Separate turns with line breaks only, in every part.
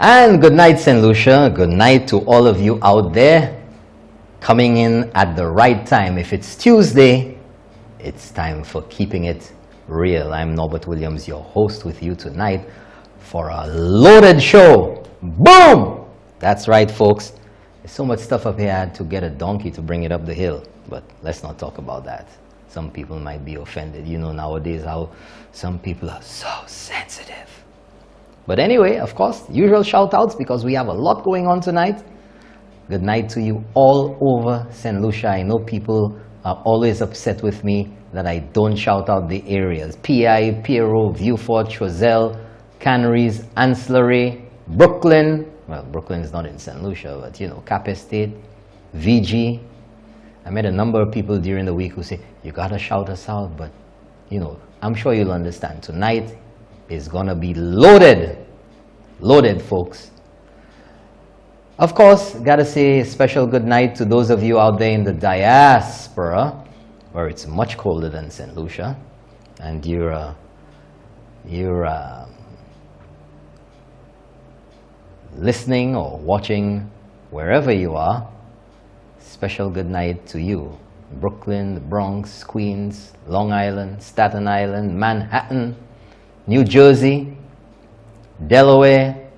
And good night, St. Lucia. Good night to all of you out there coming in at the right time. If it's Tuesday, it's time for Keeping It Real. I'm Norbert Williams, your host with you tonight for a loaded show. Boom! That's right, folks. There's so much stuff up here, I had to get a donkey to bring it up the hill. But let's not talk about that. Some people might be offended. You know nowadays how some people are so sensitive. But anyway, of course, usual shout outs because we have a lot going on tonight. Good night to you all over St. Lucia. I know people are always upset with me that I don't shout out the areas. PI, Piero, Viewfort, Choiseul, Canaries, Ancillary, Brooklyn. Well, Brooklyn is not in St. Lucia, but you know, Cap Estate, VG. I met a number of people during the week who say, you gotta shout us out, but you know, I'm sure you'll understand. Tonight is gonna be loaded. Loaded, folks. Of course, gotta say a special good night to those of you out there in the diaspora, where it's much colder than St. Lucia, and you're listening or watching wherever you are. Special good night to you. Brooklyn, the Bronx, Queens, Long Island, Staten Island, Manhattan, New Jersey, Delaware,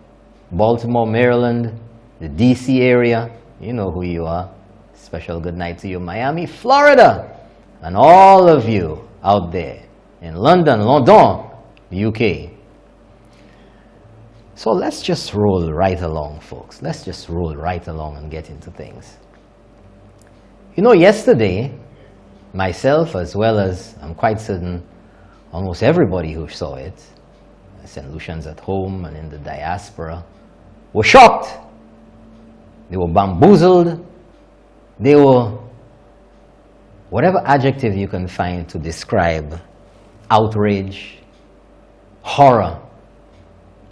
Baltimore, Maryland, the DC area. You know who you are. Special good night to you. Miami, Florida, and all of you out there in London, UK. So let's just roll right along, folks. Let's just roll right along and get into things. You know, yesterday, myself as well as, I'm quite certain, almost everybody who saw it, St. Lucians at home and in the diaspora, were shocked. They were bamboozled. They were, whatever adjective you can find to describe, outrage, horror.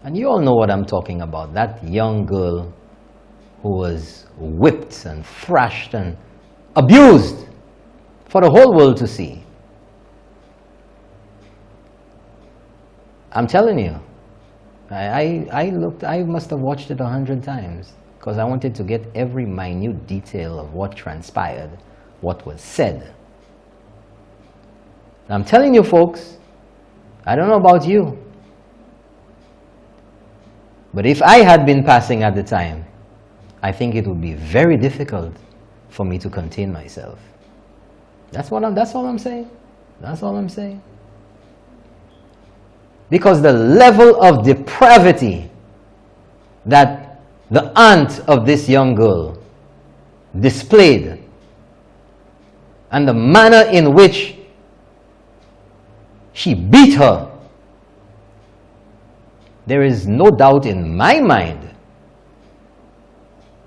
And you all know what I'm talking about. That young girl who was whipped and thrashed and abused for the whole world to see. I'm telling you, I must have watched it 100 times because I wanted to get every minute detail of what transpired, what was said. And I'm telling you, folks, I don't know about you, but if I had been passing at the time, I think it would be very difficult for me to contain myself. That's all I'm saying. That's all I'm saying. Because the level of depravity that the aunt of this young girl displayed and the manner in which she beat her, there is no doubt in my mind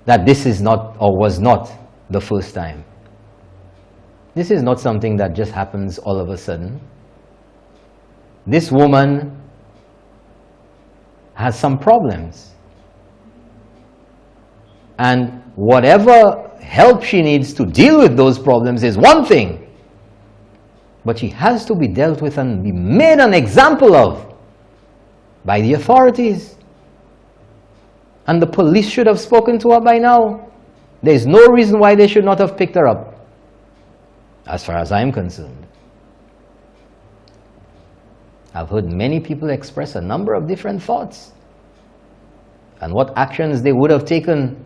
that this is not or was not the first time. This is not something that just happens all of a sudden. This woman has some problems. And whatever help she needs to deal with those problems is one thing. But she has to be dealt with and be made an example of by the authorities. And the police should have spoken to her by now. There's no reason why they should not have picked her up, as far as I'm concerned. I've heard many people express a number of different thoughts and what actions they would have taken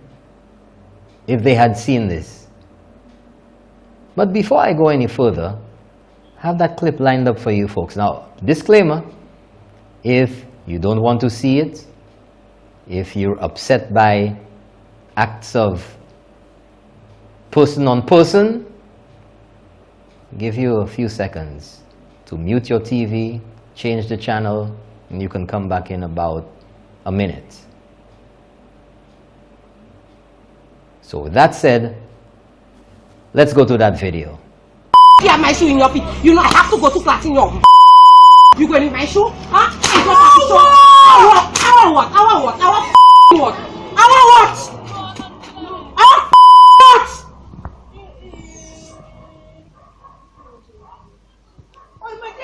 if they had seen this. But before I go any further, I have that clip lined up for you folks. Now, disclaimer, if you don't want to see it, if you're upset by acts of person on person, give you a few seconds to mute your TV, change the channel, and you can come back in about a minute. So with that said, let's go to that video.
You have my shoe in your feet. You know I have to go to class in your You going in my shoe? Huh? I want what? I want what?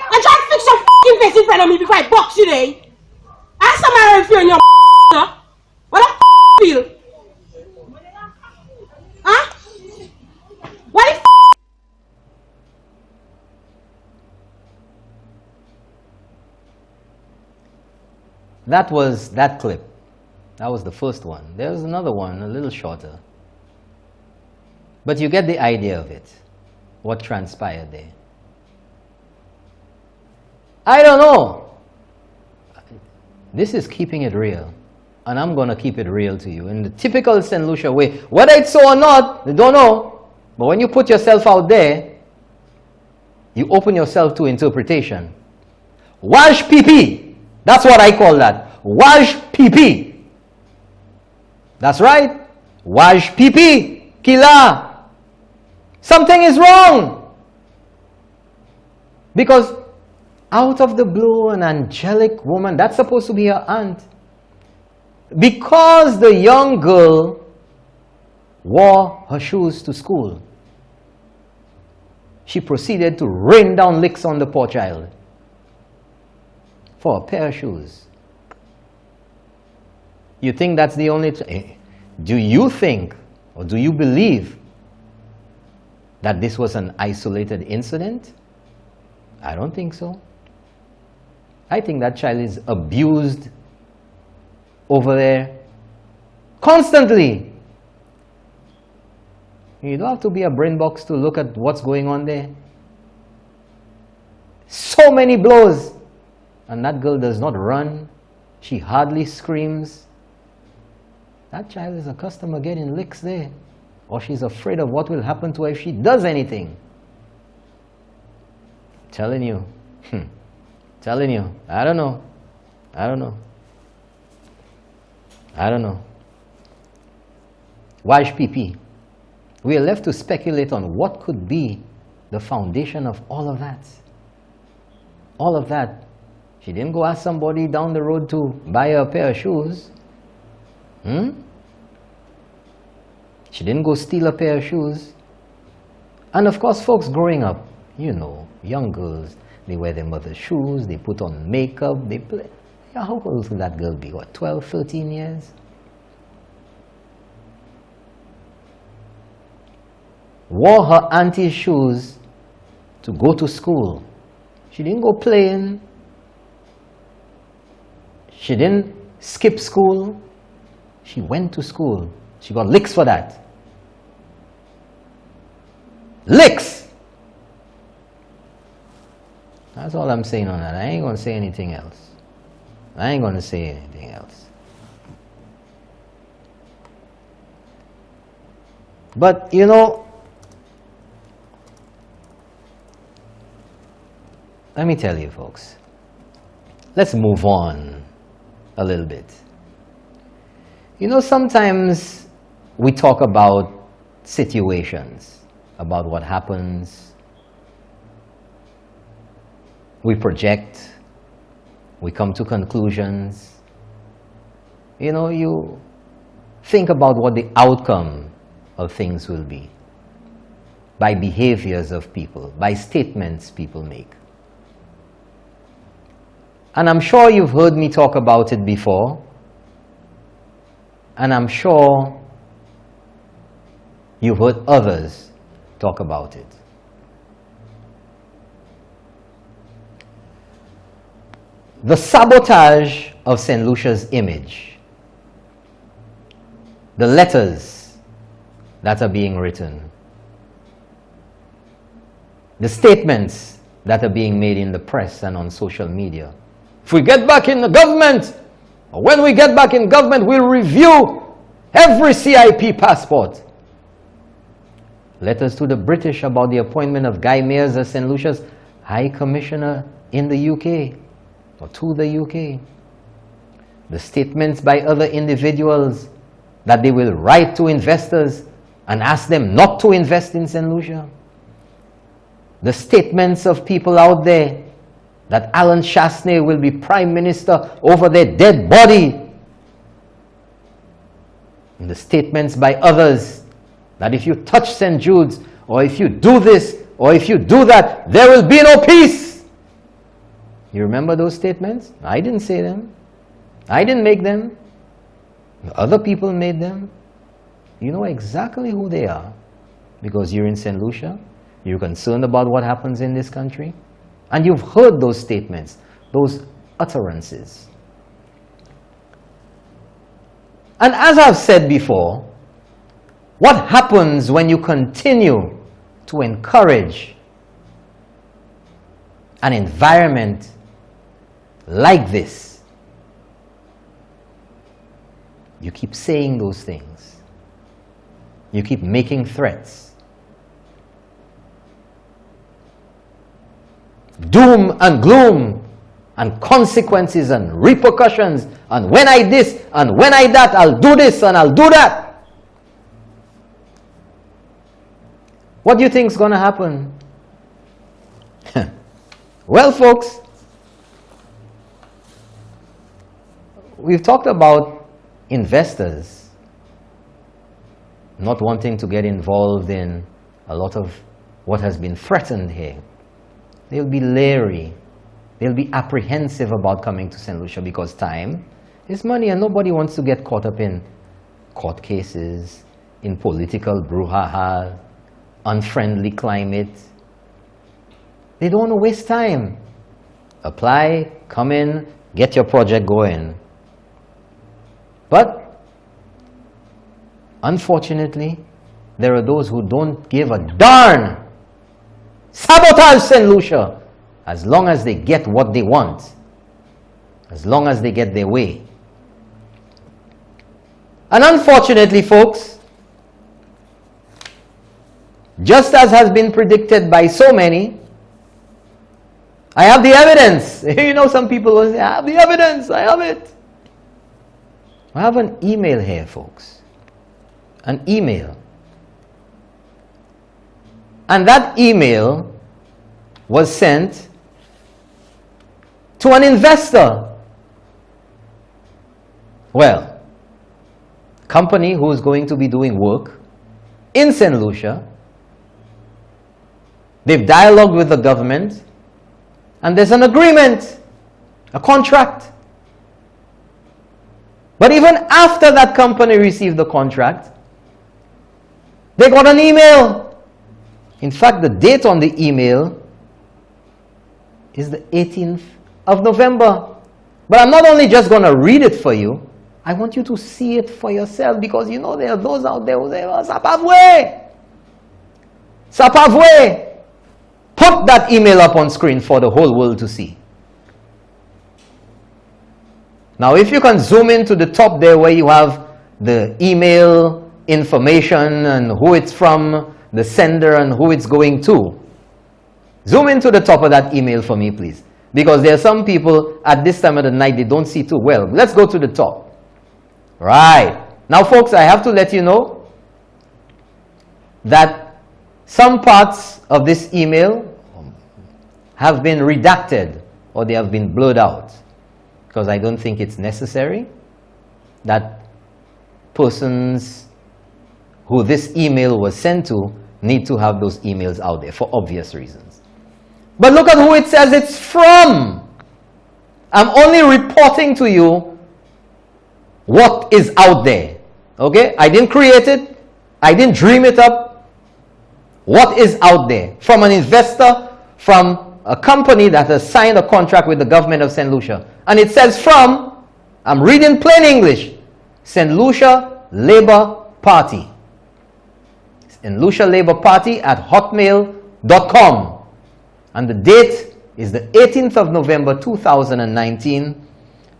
I'm trying to fix your face in front of me before I box you, eh? Ask somebody if you're in your
That was that clip. That was the first one. There's another one, a little shorter. But you get the idea of it, what transpired there. I don't know. This is keeping it real. And I'm going to keep it real to you in the typical St. Lucia way. Whether it's so or not, they don't know. But when you put yourself out there, you open yourself to interpretation. Wash PP. That's what I call that. Wash PP. That's right. Wash PP. Kila. Something is wrong. Because out of the blue, an angelic woman, that's supposed to be her aunt. Because the young girl wore her shoes to school, she proceeded to rain down licks on the poor child for a pair of shoes. You think that's the only... Do you think or do you believe that this was an isolated incident? I don't think so. I think that child is abused over there constantly. You don't have to be a brain box to look at what's going on there. So many blows. And that girl does not run. She hardly screams. That child is accustomed to getting licks there. Or she's afraid of what will happen to her if she does anything. Telling you. Telling you. I don't know. I don't know. I don't know. Wash PP. We are left to speculate on what could be the foundation of all of that. All of that. She didn't go ask somebody down the road to buy her a pair of shoes. She didn't go steal a pair of shoes. And of course, folks growing up, you know, young girls, they wear their mother's shoes, they put on makeup, they play. How old will that girl be? What, 12, 13 years? Wore her auntie's shoes to go to school. She didn't go playing. She didn't skip school. She went to school. She got licks for that. Licks! That's all I'm saying on that. I ain't going to say anything else. I ain't going to say anything else. But, you know, let me tell you, folks. Let's move on a little bit. You know, sometimes we talk about situations, about what happens. We project. We come to conclusions. You know, you think about what the outcome of things will be by behaviors of people, by statements people make. And I'm sure you've heard me talk about it before. And I'm sure you've heard others talk about it. The sabotage of St. Lucia's image. The letters that are being written. The statements that are being made in the press and on social media. If we get back in the government, or when we get back in government, we'll review every CIP passport. Letters to the British about the appointment of Guy Mears as St. Lucia's High Commissioner in the UK, or to the UK. The statements by other individuals that they will write to investors and ask them not to invest in St. Lucia. The statements of people out there that Alan Shastney will be Prime Minister over their dead body. And the statements by others that if you touch St. Jude's, or if you do this, or if you do that, there will be no peace. You remember those statements? I didn't say them. I didn't make them. Other people made them. You know exactly who they are because you're in St. Lucia. You're concerned about what happens in this country. And you've heard those statements, those utterances. And as I've said before, what happens when you continue to encourage an environment like this? You keep saying those things. You keep making threats. Doom and gloom and consequences and repercussions, and when I this and when I that, I'll do this and I'll do that. What do you think is going to happen? Well, folks, we've talked about investors not wanting to get involved in a lot of what has been threatened here. They'll be leery. They'll be apprehensive about coming to St. Lucia because time is money and nobody wants to get caught up in court cases, in political brouhaha, unfriendly climate. They don't want to waste time. Apply, come in, get your project going. But unfortunately, there are those who don't give a darn. Sabotage St. Lucia as long as they get what they want, as long as they get their way. And unfortunately, folks, just as has been predicted by so many, I have the evidence. You know, some people will say, I have the evidence, I have it. I have an email here, folks. An email. And that email was sent to an investor. Well, company who is going to be doing work in St. Lucia. They've dialogued with the government, and there's an agreement, a contract. But even after that company received the contract, they got an email. In fact, the date on the email is the 18th of November. But I'm not only just going to read it for you, I want you to see it for yourself, because you know there are those out there who say, oh, Sapavwe! Sapavwe! Put that email up on screen for the whole world to see. Now, if you can zoom into the top there where you have the email information and who it's from, the sender and who it's going to. Zoom into the top of that email for me, please. Because there are some people at this time of the night, they don't see too well. Let's go to the top. Right. Now, folks, I have to let you know that some parts of this email have been redacted or they have been blurred out, because I don't think it's necessary that persons who this email was sent to need to have those emails out there for obvious reasons. But look at who it says it's from. I'm only reporting to you what is out there. Okay? I didn't create it. I didn't dream it up. What is out there? From an investor, from a company that has signed a contract with the government of St. Lucia. And it says from, I'm reading plain English, St. Lucia Labour Party. St. Lucia Labour Party at hotmail.com. And the date is the 18th of November 2019.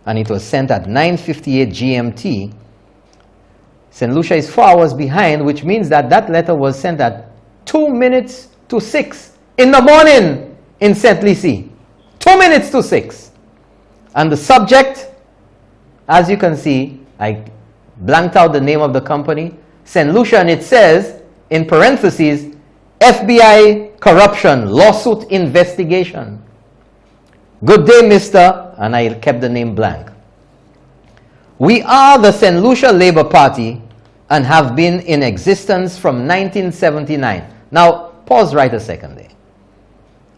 And it was sent at 9:58 GMT. St. Lucia is 4 hours behind, which means that that letter was sent at 2 minutes to 6 in the morning in St. Lucie. 2 minutes to 6. And the subject, as you can see, I blanked out the name of the company, St. Lucia, and it says, in parentheses, FBI corruption, lawsuit investigation. Good day, Mr. And I kept the name blank. We are the St. Lucia Labour Party and have been in existence from 1979. Now, pause right a second there.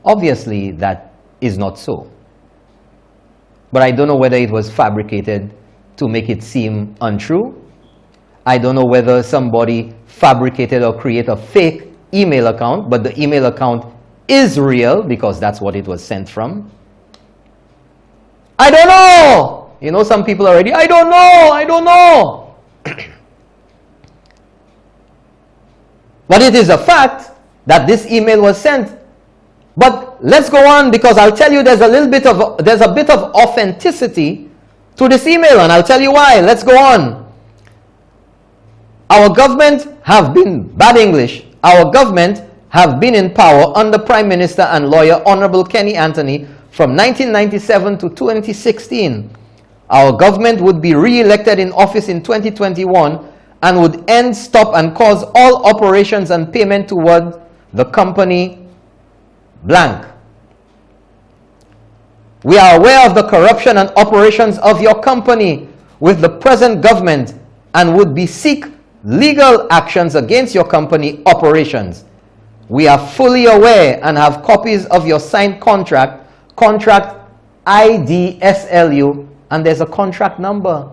Obviously, that is not so. But I don't know whether it was fabricated to make it seem untrue. I don't know whether somebody fabricated or created a fake email account, but the email account is real because that's what it was sent from. I don't know! You know, some people already, I don't know! But it is a fact that this email was sent. But let's go on, because I'll tell you there's a bit of authenticity to this email, and I'll tell you why. Let's go on. Our government have been, bad English, our government have been in power under Prime Minister and lawyer Honorable Kenny Anthony from 1997 to 2016. Our government would be re-elected in office in 2021 and would end, stop, and cause all operations and payment toward the company blank. We are aware of the corruption and operations of your company with the present government and would be seek legal actions against your company operations. We are fully aware and have copies of your signed contract IDSLU, and there's a contract number.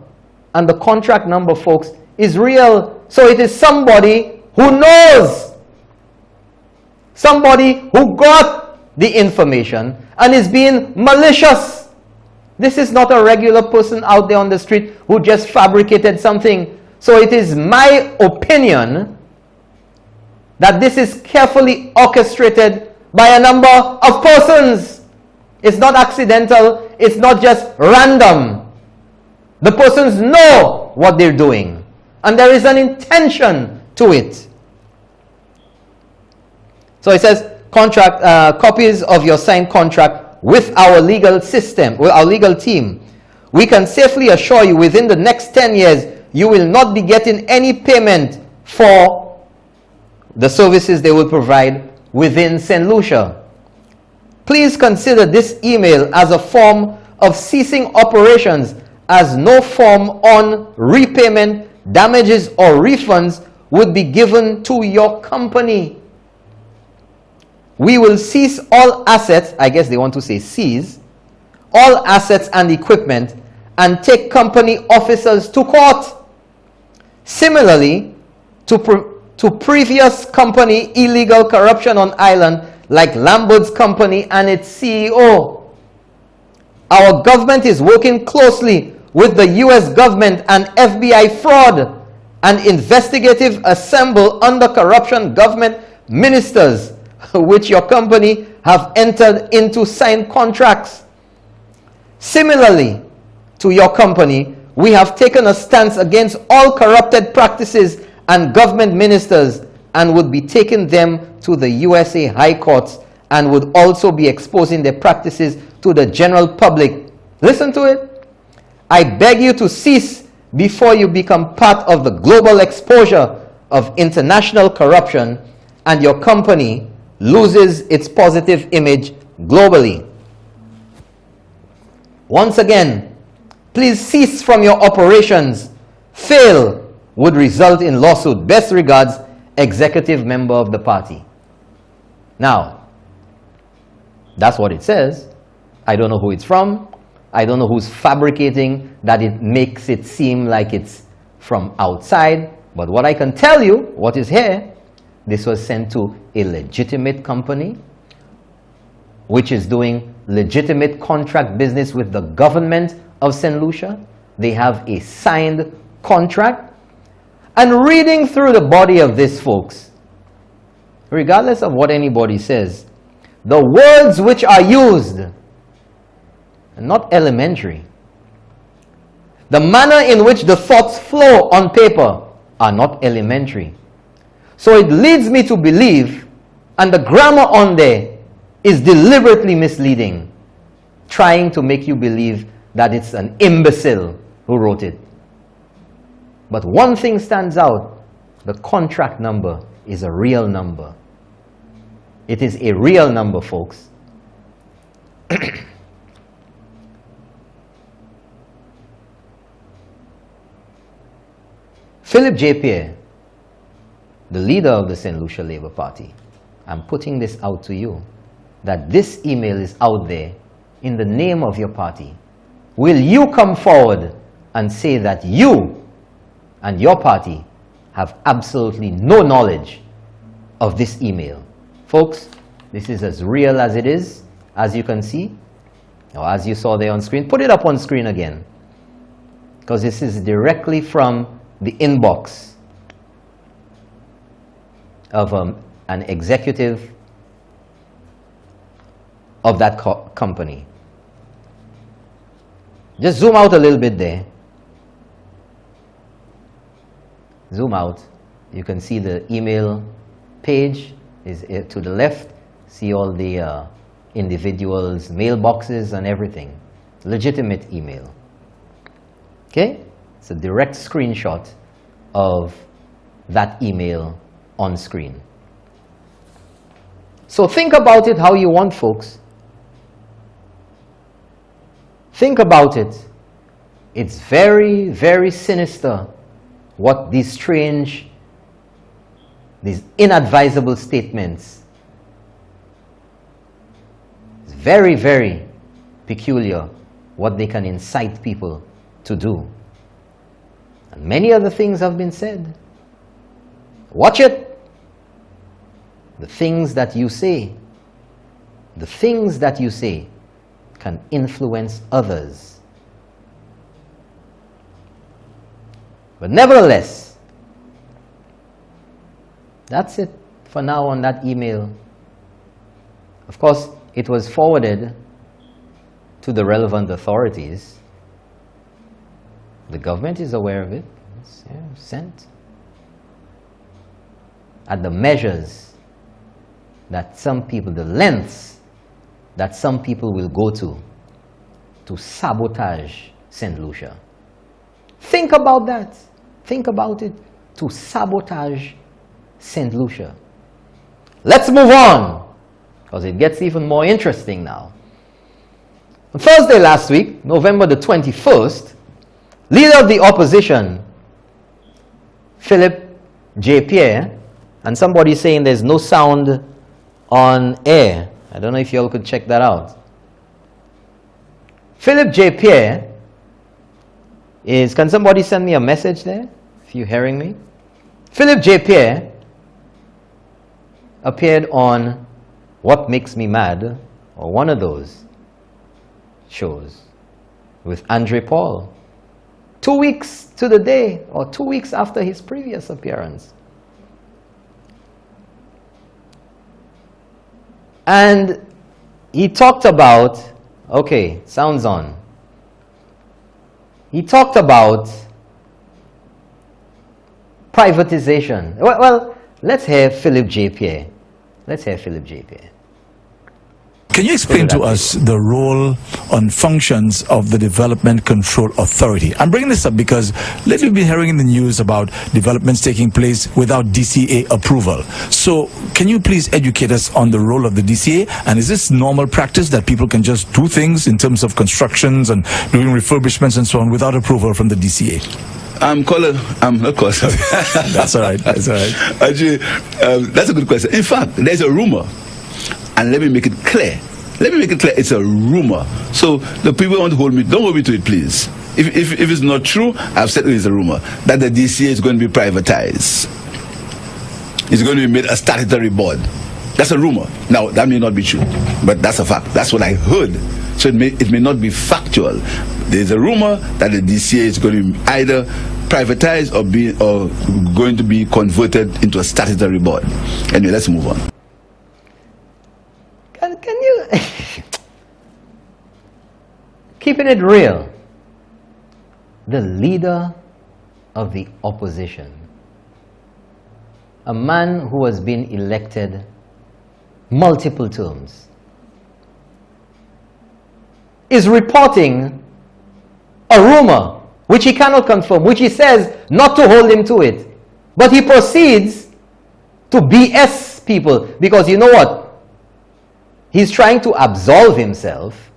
And the contract number, folks, is real. So it is somebody who knows. Somebody who got the information and is being malicious. This is not a regular person out there on the street who just fabricated something. So it is my opinion that this is carefully orchestrated by a number of persons. It's not accidental. It's not just random. The persons know what they're doing. And there is an intention to it. So it says, copies of your signed contract with our legal system, with our legal team. We can safely assure you within the next 10 years, you will not be getting any payment for the services they will provide within St. Lucia. Please consider this email as a form of ceasing operations, as no form on repayment, damages, or refunds would be given to your company. We will cease all assets, I guess they want to say seize, all assets and equipment, and take company officers to court. Similarly, to previous company illegal corruption on island, like Lambert's company and its CEO. Our government is working closely with the US government and FBI fraud and investigative assemble under corruption government ministers, which your company have entered into signed contracts. Similarly to your company, we have taken a stance against all corrupted practices and government ministers and would be taking them to the USA High Courts and would also be exposing their practices to the general public. Listen to it. I beg you to cease before you become part of the global exposure of international corruption and your company loses its positive image globally. Once again, please cease from your operations. Fail would result in lawsuit. Best regards, executive member of the party. Now, that's what it says. I don't know who it's from. I don't know who's fabricating that it makes it seem like it's from outside. But what I can tell you, what is here, this was sent to a legitimate company which is doing legitimate contract business with the government of St. Lucia. They have a signed contract. And reading through the body of this, folks, regardless of what anybody says, the words which are used are not elementary. The manner in which the thoughts flow on paper are not elementary. So it leads me to believe, and the grammar on there is deliberately misleading, trying to make you believe that it's an imbecile who wrote it. But one thing stands out: the contract number is a real number. It is a real number, folks. Philip J. Pierre, the leader of the St. Lucia Labour Party, I'm putting this out to you, that this email is out there in the name of your party. Will you come forward and say that you and your party have absolutely no knowledge of this email? Folks, this is as real as it is, as you can see, or as you saw there on screen. Put it up on screen again, because this is directly from the inbox of an executive of that company. Just zoom out a little bit there. Zoom out. You can see the email page is to the left. See all the individuals' mailboxes and everything. Legitimate email. Okay? It's a direct screenshot of that email on screen. So think about it how you want, folks. Think about it. It's very, very sinister what these strange, these inadvisable statements. It's very, very peculiar what they can incite people to do. And many other things have been said. Watch it. The things that you say, can influence others. But nevertheless, that's it for now on that email. Of course, it was forwarded to the relevant authorities. The government is aware of it. It's sent. At the measures that some people, the lengths that some people will go to sabotage St. Lucia. Think about that. Think about it. To sabotage St. Lucia. Let's move on, because it gets even more interesting now. On Thursday last week, November the 21st, leader of the opposition, Philip J. Pierre, and somebody saying there's no sound on air. I don't know if you all could check that out. Philip J. Pierre is, can somebody send me a message there, if you're hearing me? Philip J. Pierre appeared on What Makes Me Mad, or one of those shows, with Andre Paul. 2 weeks to the day, or 2 weeks after his previous appearance. And he talked about, okay, sounds on. He talked about privatization. Well, let's hear Philip J. Pierre. Let's hear Philip J. Pierre.
Can you explain to us the role and functions of the Development Control Authority? I'm bringing this up because lately we've been hearing in the news about developments taking place without DCA approval. So can you please educate us on the role of the DCA? And is this normal practice that people can just do things in terms of constructions and doing refurbishments and so on without approval from the DCA?
Of course.
That's all right. That's all right.
Actually, that's a good question. In fact, there's a rumor. And let me make it clear. It's a rumor. So the people want to hold me, don't hold me to it, please. If it's not true, I've said it is a rumor that the DCA is going to be privatized. It's going to be made a statutory board. That's a rumor. Now, that may not be true, but that's a fact. That's what I heard. So it may not be factual. There's a rumor that the DCA is going to be either privatized or going to be converted into a statutory board. Anyway, let's move on.
Can you keeping it real? The leader of the opposition, a man who has been elected multiple terms, is reporting a rumor which he cannot confirm, which he says not to hold him to it. But he proceeds to BS people, because you know what? He's trying to absolve himself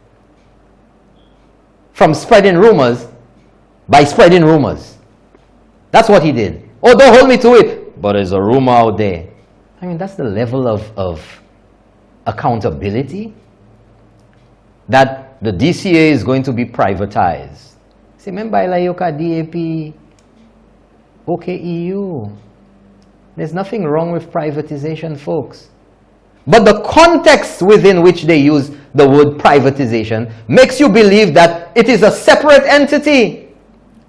from spreading rumors by spreading rumors. That's what he did. Oh, don't hold me to it, but there's a rumor out there. I mean, that's the level of accountability, that the DCA is going to be privatized. See, remember Ilayoka DAP, OKEU. There's nothing wrong with privatization, folks. But the context within which they use the word privatization makes you believe that it is a separate entity.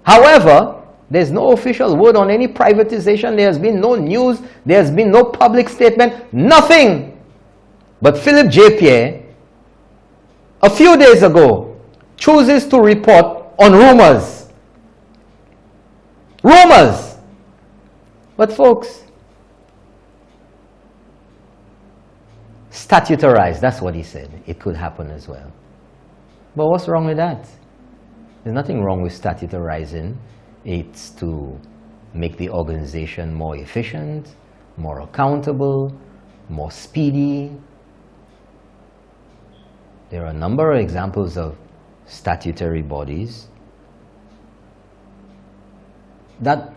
However, There's no official word on any privatization. There's been no news. There's been no public statement. Nothing. But Philip J. Pierre, a few days ago, chooses to report on rumors. Rumors. But folks, statutarized, that's what he said. It could happen as well. But what's wrong with that? There's nothing wrong with statutarizing. It's to make the organization more efficient, more accountable, more speedy. There are a number of examples of statutory bodies that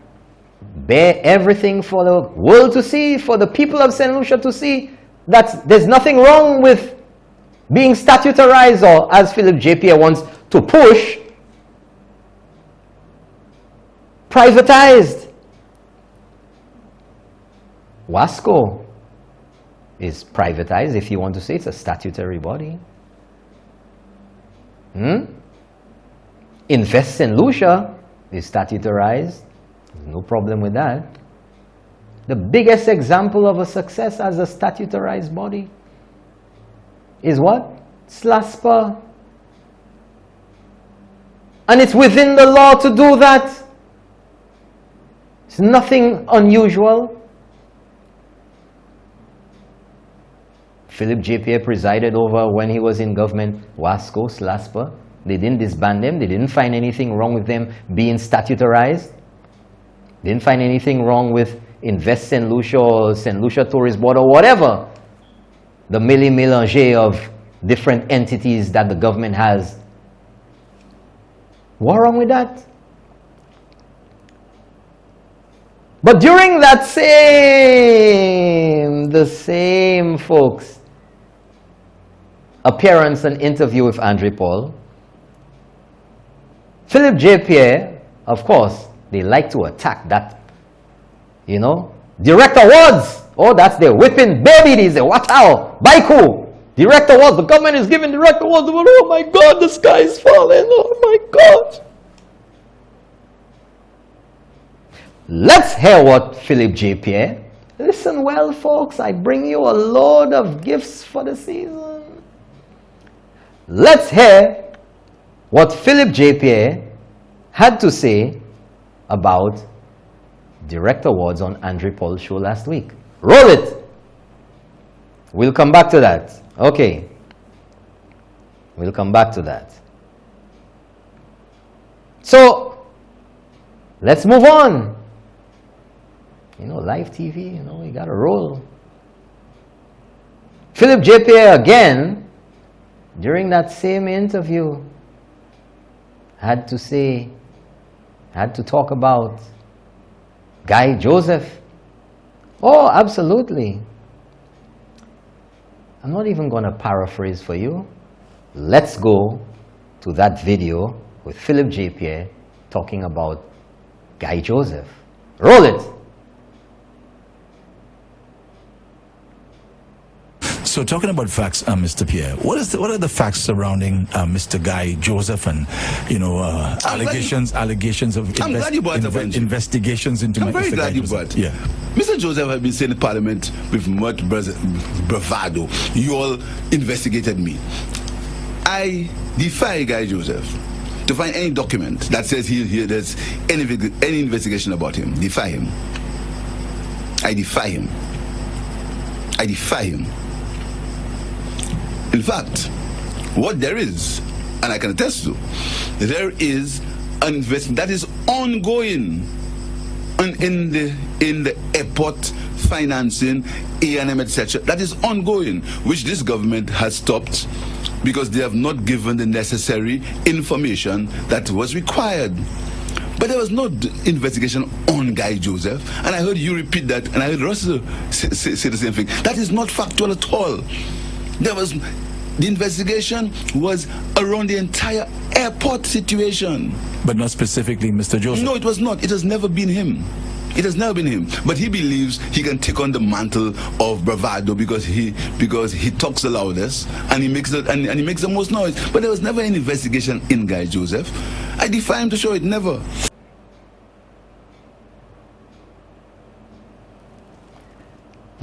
bear everything for the world to see, for the people of St. Lucia to see. There's nothing wrong with being statutarized, or as Philip J. Pierre wants to push, privatized. WASCO is privatized, if you want to say it's a statutory body. Invest St. Lucia is statutarized. No problem with that. The biggest example of a success as a statutarized body is what? SLASPA. And it's within the law to do that. It's nothing unusual. Philip J. Pierre presided over, when he was in government, WASCO, SLASPA. They didn't disband them. They didn't find anything wrong with them being statutarized. They didn't find anything wrong with Invest St. Lucia or St. Lucia Tourist Board or whatever. The mélange of different entities that the government has. What's wrong with that? But during that the same folks, appearance and interview with Andre Paul, Philip J. Pierre, of course, they like to attack that, Direct awards. Oh, that's their whipping baby. They say, what how? Baiku. Direct awards. The government is giving direct awards. Oh my God, the sky is falling. Oh my God. Let's hear what Philip J. Pierre. Listen well, folks. I bring you a load of gifts for the season. Let's hear what Philip J. Pierre had to say about direct awards on Andre Paul's show last week. Roll it. We'll come back to that. Okay. We'll come back to that. So, let's move on. Live TV, you got to roll. Philip J. Pierre again, during that same interview, had to talk about Guy Joseph. Oh, absolutely. I'm not even going to paraphrase for you. Let's go to that video with Philip J. Pierre talking about Guy Joseph. Roll it.
So talking about facts, Mr. Pierre, what are the facts surrounding Mr. Guy Joseph and allegations of investigations into
I'm very
Mr.
glad
Guy
you
Joseph?
brought.
Yeah.
Mr. Joseph has been saying in Parliament with much bravado, you all investigated me. I defy Guy Joseph to find any document that says there's any investigation about him. Defy him. I defy him. I defy him. In fact, what there is, and I can attest to, there is an investment that is ongoing in the airport financing, A&M, etc. That is ongoing, which this government has stopped because they have not given the necessary information that was required. But there was no investigation on Guy Joseph, and I heard you repeat that, and I heard Russell say the same thing. That is not factual at all. The investigation was around the entire airport situation.
But not specifically Mr. Joseph?
No, it was not. It has never been him. It has never been him. But he believes he can take on the mantle of bravado because he talks the loudest and he makes the most noise. But there was never any investigation in Guy Joseph. I defy him to show it. Never.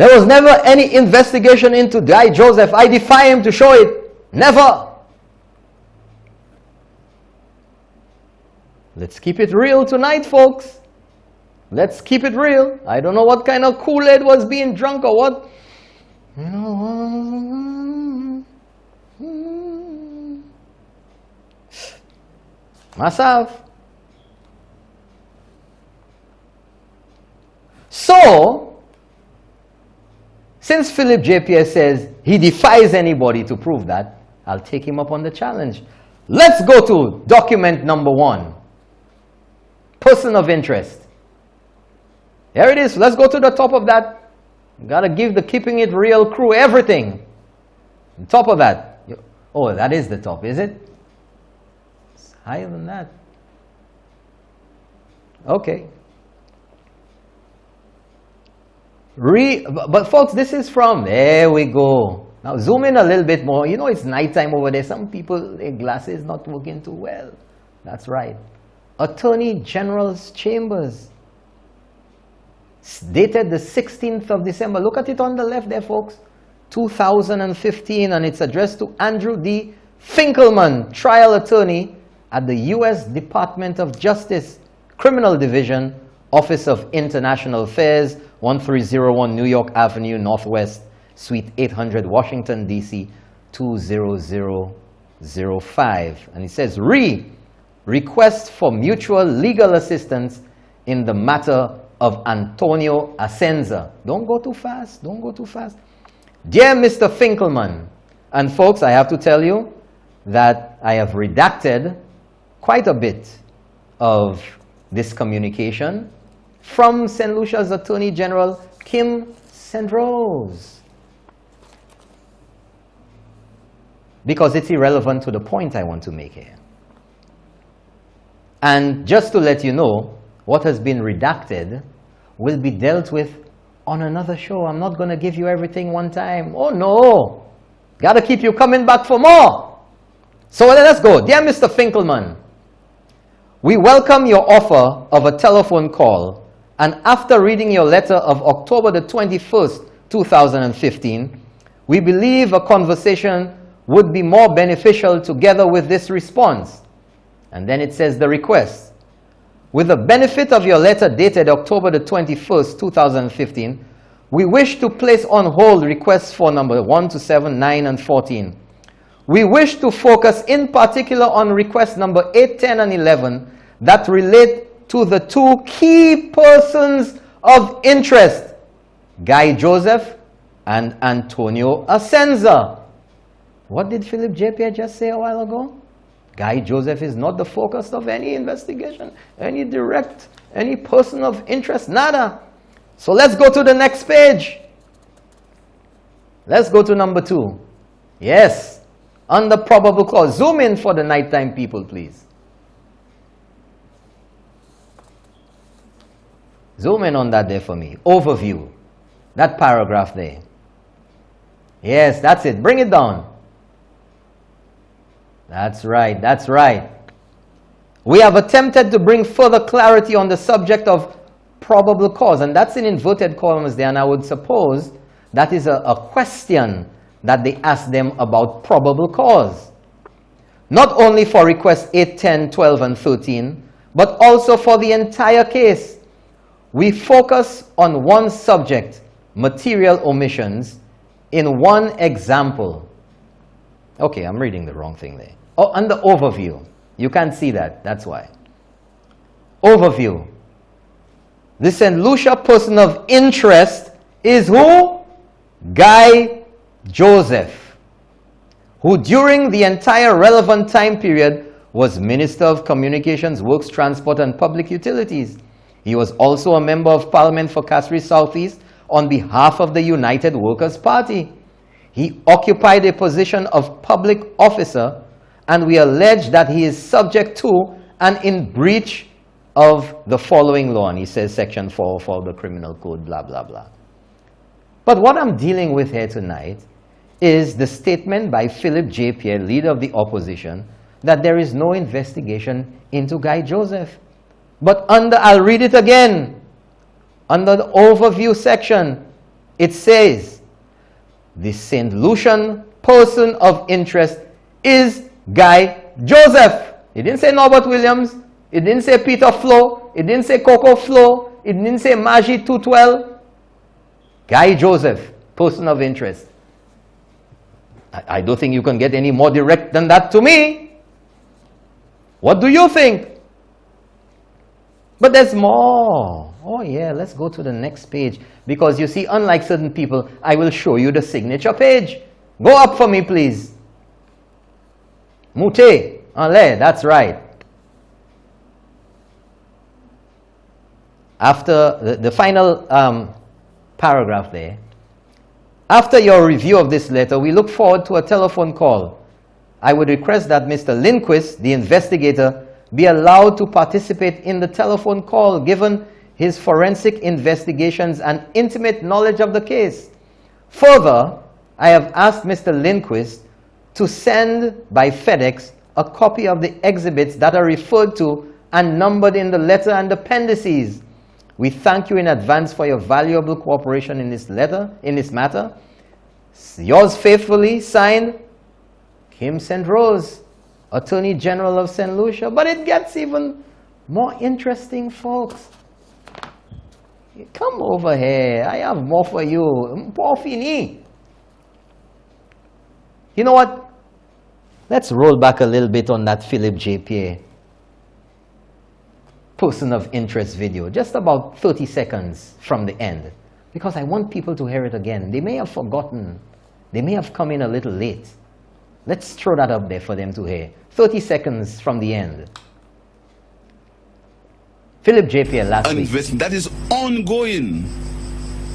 There was never any investigation into Guy Joseph. I defy him to show it. Never. Let's keep it real tonight, folks. Let's keep it real. I don't know what kind of Kool-Aid was being drunk or what. You know, myself. So, since Philip JPS says he defies anybody to prove that, I'll take him up on the challenge. Let's go to document number 1. Person of interest. There it is. Let's go to the top of that. Got to give the Keeping It Real crew everything. On top of that. Oh, that is the top, is it? It's higher than that. Okay. But folks, this is from, there we go. Now zoom in a little bit more. You know it's nighttime over there. Some people, their glasses not working too well. That's right. Attorney General's Chambers. It's dated the 16th of December. Look at it on the left there, folks. 2015, and it's addressed to Andrew D. Finkelman, trial attorney at the U.S. Department of Justice, Criminal Division, Office of International Affairs, 1301 New York Avenue, Northwest, Suite 800, Washington, D.C., 20005. And it says, request for mutual legal assistance in the matter of Antonio Asenza. Don't go too fast. Don't go too fast. Dear Mr. Finkelman, and folks, I have to tell you that I have redacted quite a bit of this communication from St. Lucia's Attorney General, Kim Sendrose, because it's irrelevant to the point I want to make here. And just to let you know, what has been redacted will be dealt with on another show. I'm not going to give you everything one time. Oh no! Got to keep you coming back for more. So let's go. Dear Mr. Finkelman, we welcome your offer of a telephone call, and after reading your letter of October the 21st, 2015, we believe a conversation would be more beneficial together with this response. And then it says the request. With the benefit of your letter dated October the 21st, 2015, we wish to place on hold requests for number 1 to 7, 9, and 14. We wish to focus in particular on request number 8, 10, and 11 that relate to the 2 key persons of interest, Guy Joseph and Antonio Asenza. What did Philip JPS just say a while ago? Guy Joseph is not the focus of any investigation, any person of interest, nada. So let's go to the next page. Let's go to number 2. Yes, under probable cause. Zoom in for the nighttime people, please. Zoom in on that there for me. Overview. That paragraph there. Yes, that's it. Bring it down. That's right, that's right. We have attempted to bring further clarity on the subject of probable cause, and that's in inverted commas there, and I would suppose that is a question that they asked them about probable cause. Not only for requests 8, 10, 12, and 13, but also for the entire case. We focus on one subject, material omissions, in one example. Okay, I'm reading the wrong thing there. Oh, under overview. You can't see that, that's why. Overview. The St. Lucia person of interest is who? Guy Joseph, who during the entire relevant time period was Minister of Communications, Works, Transport, and Public Utilities. He was also a member of Parliament for Castres Southeast on behalf of the United Workers' Party. He occupied a position of public officer, and we allege that he is subject to and in breach of the following law. And he says section 4 of the criminal code, blah, blah, blah. But what I'm dealing with here tonight is the statement by Philip J. Pierre, leader of the opposition, that there is no investigation into Guy Joseph. But I'll read it again, under the overview section, It says, the St. Lucian person of interest is Guy Joseph. It didn't say Norbert Williams. It didn't say Peter Flo. It didn't say Coco Flo. It didn't say Maggie 212. Guy Joseph, person of interest. I don't think you can get any more direct than that to me. What do you think? But there's more. Oh yeah, let's go to the next page. Because you see, unlike certain people, I will show you the signature page. Go up for me, please. Mute. Allez, that's right. After the final paragraph there, after your review of this letter, we look forward to a telephone call. I would request that Mr. Lindquist, the investigator, be allowed to participate in the telephone call given his forensic investigations and intimate knowledge of the case. Further, I have asked Mr. Lindquist to send by FedEx a copy of the exhibits that are referred to and numbered in the letter and appendices. We thank you in advance for your valuable cooperation in this matter. Yours faithfully, signed, Kim St. Rose, Attorney General of St. Lucia. But it gets even more interesting, folks. Come over here. I have more for you. Pour fini. You know what? Let's roll back a little bit on that Philip J. Pierre person of interest video, just about 30 seconds from the end, because I want people to hear it again. They may have forgotten. They may have come in a little late. Let's throw that up there for them to hear. 30 seconds from the end. Philip J. Pierre last week.
That is ongoing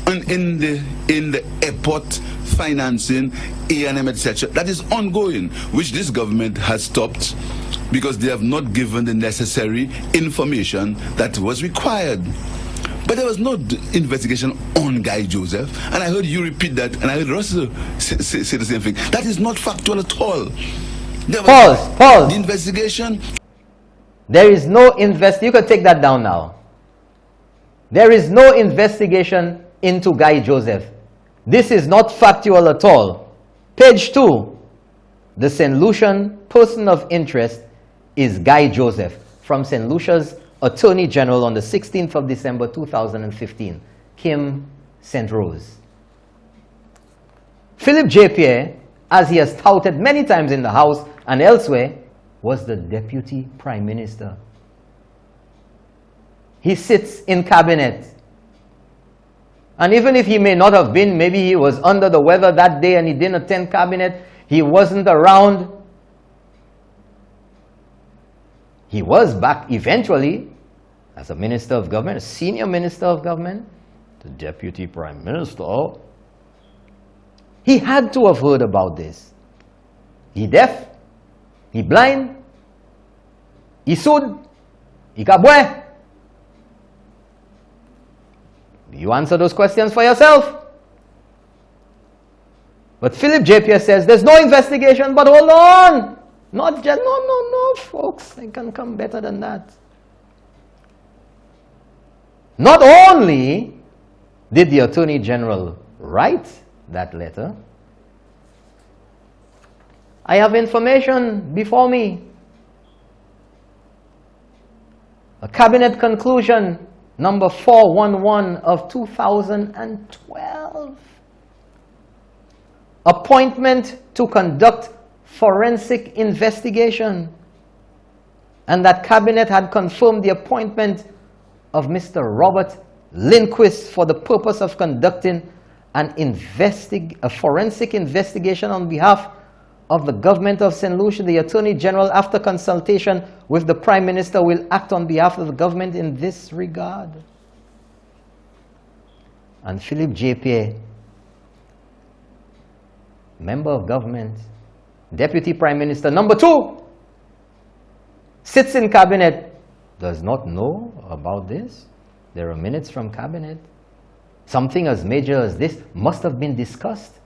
in the airport financing, E09, etc. That is ongoing, which this government has stopped because they have not given the necessary information that was required. But there was no investigation on Guy Joseph, and I heard you repeat that, and I heard Russell say the same thing. That is not factual at all.
Pause.
The investigation.
There is no you can take that down now. There is no investigation into Guy Joseph. This is not factual at all. Page 2. The St. Lucian person of interest is Guy Joseph from St. Lucia's Attorney General on the 16th of December 2015, Kim St. Rose. Philip J. Pierre, as he has touted many times in the House and elsewhere, was the Deputy Prime Minister. He sits in cabinet. And even if he may not have been, maybe he was under the weather that day and he didn't attend cabinet, he wasn't around. He was back eventually as a minister of government, a senior minister of government, the Deputy Prime Minister. He had to have heard about this. He deaf, he blind, he sourd, he kabwe. You answer those questions for yourself. But Philip J. Pierre says there's no investigation, but hold on. Not just, no, folks. I can come better than that. Not only did the Attorney General write that letter, I have information before me. A cabinet conclusion number 411 of 2012. Appointment to conduct forensic investigation. And that cabinet had confirmed the appointment of Mr. Robert Lindquist for the purpose of conducting a forensic investigation on behalf of the government of St. Lucia. The Attorney General, after consultation with the Prime Minister, will act on behalf of the government in this regard. And Philip J. Pierre, member of government, Deputy Prime Minister number 2, sits in cabinet, does not know about this. There are minutes from cabinet. Something as major as this must have been discussed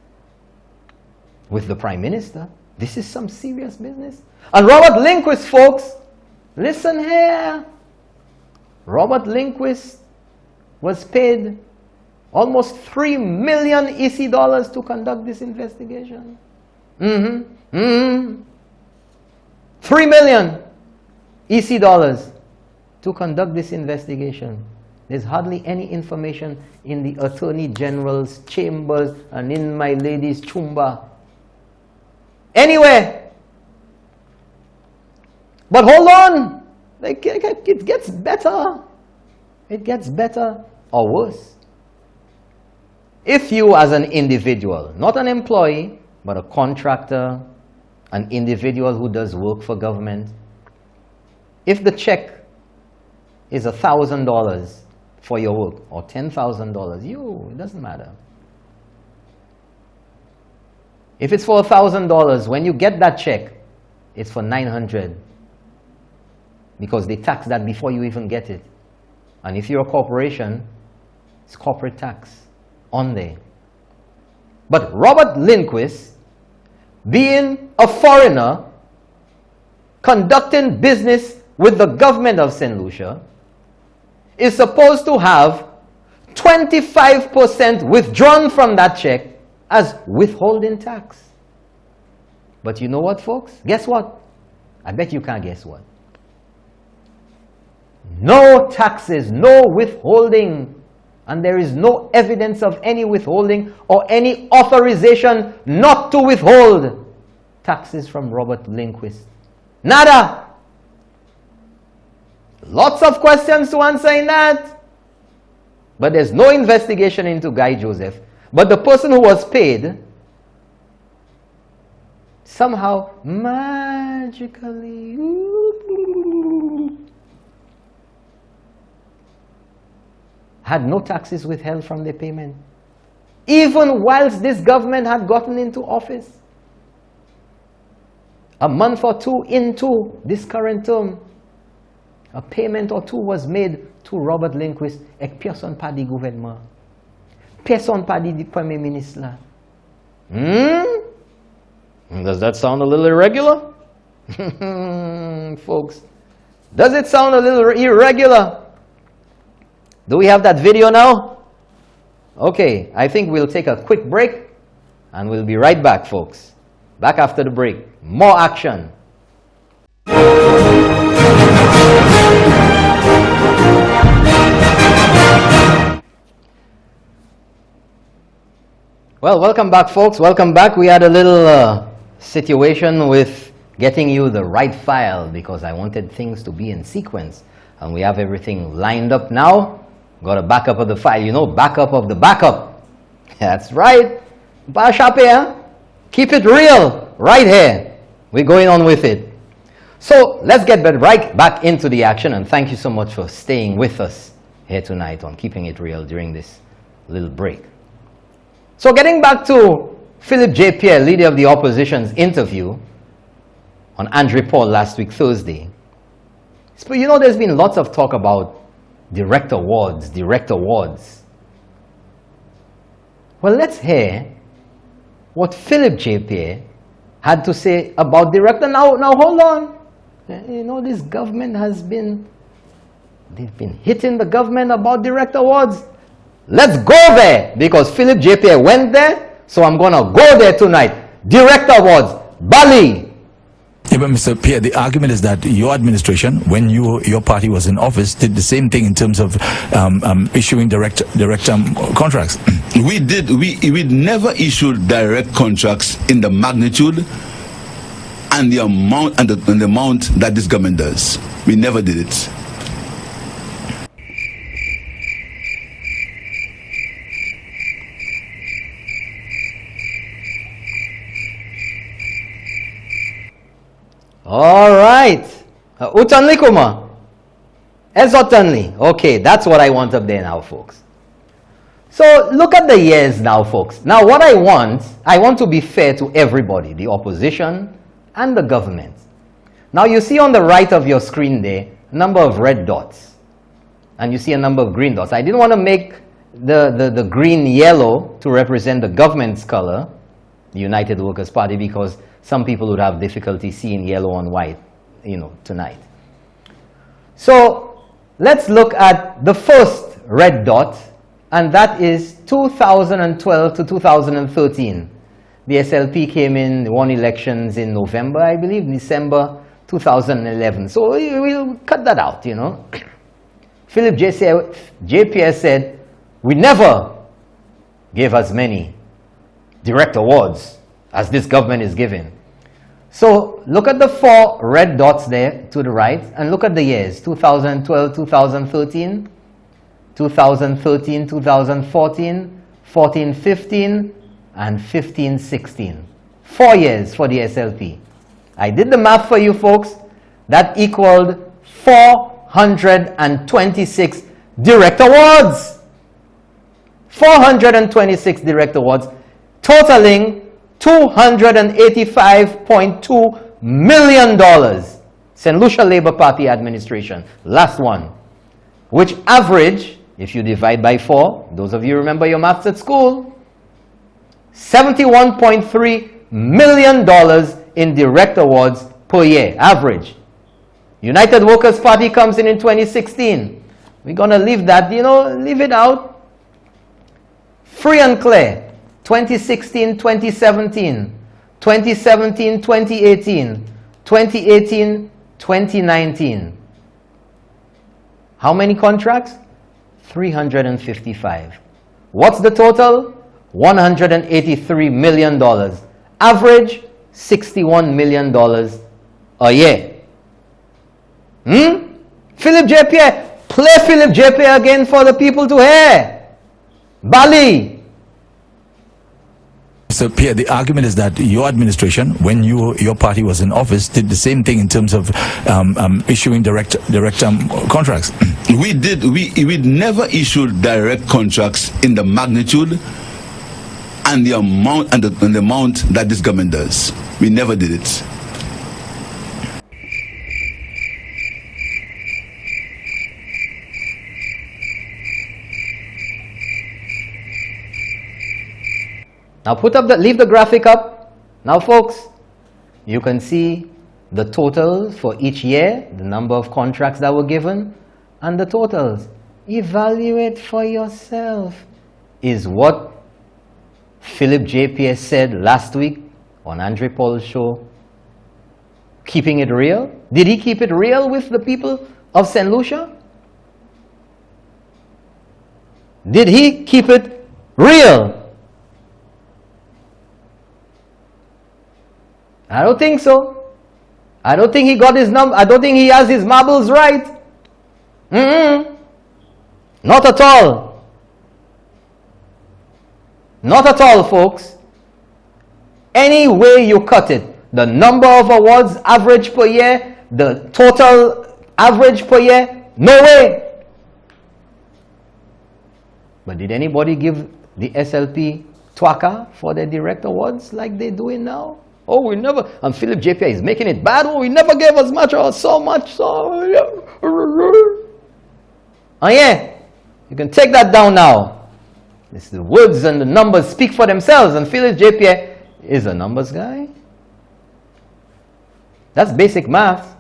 with the Prime Minister. This is some serious business. And Robert Lindquist, folks, listen here. Robert Lindquist was paid Almost 3 million EC dollars to conduct this investigation. 3 million EC dollars to conduct this investigation. There's hardly any information in the Attorney General's chambers and in my lady's chumba. Anywhere. But hold on. It gets better. It gets better or worse. If you as an individual, not an employee, but a contractor, an individual who does work for government, if the check is $1,000 for your work or $10,000, it doesn't matter. If it's for $1,000, when you get that check, it's for $900 because they tax that before you even get it. And if you're a corporation, it's corporate tax on there. But Robert Lindquist, being a foreigner, conducting business with the government of St. Lucia, is supposed to have 25% withdrawn from that check as withholding tax. But you know what, folks? Guess what? I bet you can't guess what. No taxes, no withholding. And there is no evidence of any withholding or any authorization not to withhold taxes from Robert Lindquist. Nada. Lots of questions to answer in that. But there's no investigation into Guy Joseph. But the person who was paid somehow magically had no taxes withheld from their payment, even whilst this government had gotten into office. A month or two into this current term, a payment or two was made to Robert Lindquist et personne pas du gouvernement. Personne pas du Premier Ministre. Does that sound a little irregular? Folks, does it sound a little irregular? Do we have that video now? Okay, I think we'll take a quick break and we'll be right back, folks. Back after the break. More action. Well, welcome back, folks. Welcome back. We had a little situation with getting you the right file because I wanted things to be in sequence. And we have everything lined up now. Got a backup of the file. You know, backup of the backup. That's right. Keep it real right here. We're going on with it. So let's get right back into the action. And thank you so much for staying with us here tonight on Keeping It Real during this little break. So getting back to Philip J. Pierre, leader of the opposition's interview on Andre Paul last week, Thursday. So, you know, there's been lots of talk about direct awards. Well, let's hear what Philip J. Pierre had to say about director. Now hold on. You know, this government they've been hitting the government about direct awards. Let's go there because Philip J. Pierre went there, so I'm going to go there tonight. Direct awards, Bali.
Yeah, but Mr. Pierre, the argument is that your administration, when your party was in office, did the same thing in terms of issuing direct contracts.
We never issued direct contracts in the magnitude and the amount and the amount that this government does. We never did it.
All right. Utanli kuma. Ezotanli. Okay, that's what I want up there now, folks. So look at the years now, folks. Now what I want to be fair to everybody, the opposition and the government. Now you see on the right of your screen there, a number of red dots. And you see a number of green dots. I didn't want to make the green yellow to represent the government's color, the United Workers' Party, because some people would have difficulty seeing yellow on white, you know, tonight. So let's look at the first red dot and that is 2012 to 2013. The SLP came in, won elections in November, I believe, December 2011. So we'll cut that out, you know. Philip JPS said, we never gave as many direct awards as this government is giving. So look at the 4 red dots there to the right and look at the years, 2012, 2013, 2013, 2014, 14, 15, and 15, 16. 4 years for the SLP. I did the math for you folks. That equaled 426 direct awards. 426 direct awards, totaling $285.2 million. St. Lucia Labour Party administration, last one, which average, if you divide by 4, those of you remember your maths at school, $71.3 million in direct awards per year, average. United Workers Party comes in 2016. We're going to leave that, you know, leave it out. Free and clear. 2016, 2017, 2017, 2018, 2018, 2019. How many contracts? 355. What's the total? $183 million. Average, $61 million a year. Philip JPA, play Philip JPA again for the people to hear. Bali.
So, Pierre, the argument is that your administration, when your party was in office, did the same thing in terms of issuing direct contracts.
We never issued direct contracts in the magnitude and the amount and the amount that this government does. We never did it.
Now leave the graphic up. Now folks, you can see the totals for each year, the number of contracts that were given, and the totals. Evaluate for yourself. Is what Philip JPS said last week on Andre Paul's show keeping it real? Did he keep it real with the people of St. Lucia? Did he keep it real? I don't think so. I don't think he got his number. I don't think he has his marbles right. Not at all. Not at all, folks. Any way you cut it, the number of awards average per year, the total average per year, no way. But did anybody give the SLP twaka for their direct awards like they're doing now? Oh, we never, and Philip JPA is making it bad. Oh, we never gave as much or so much. So, oh yeah, you can take that down now. It's the words and the numbers speak for themselves, and Philip JPA is a numbers guy. That's basic math.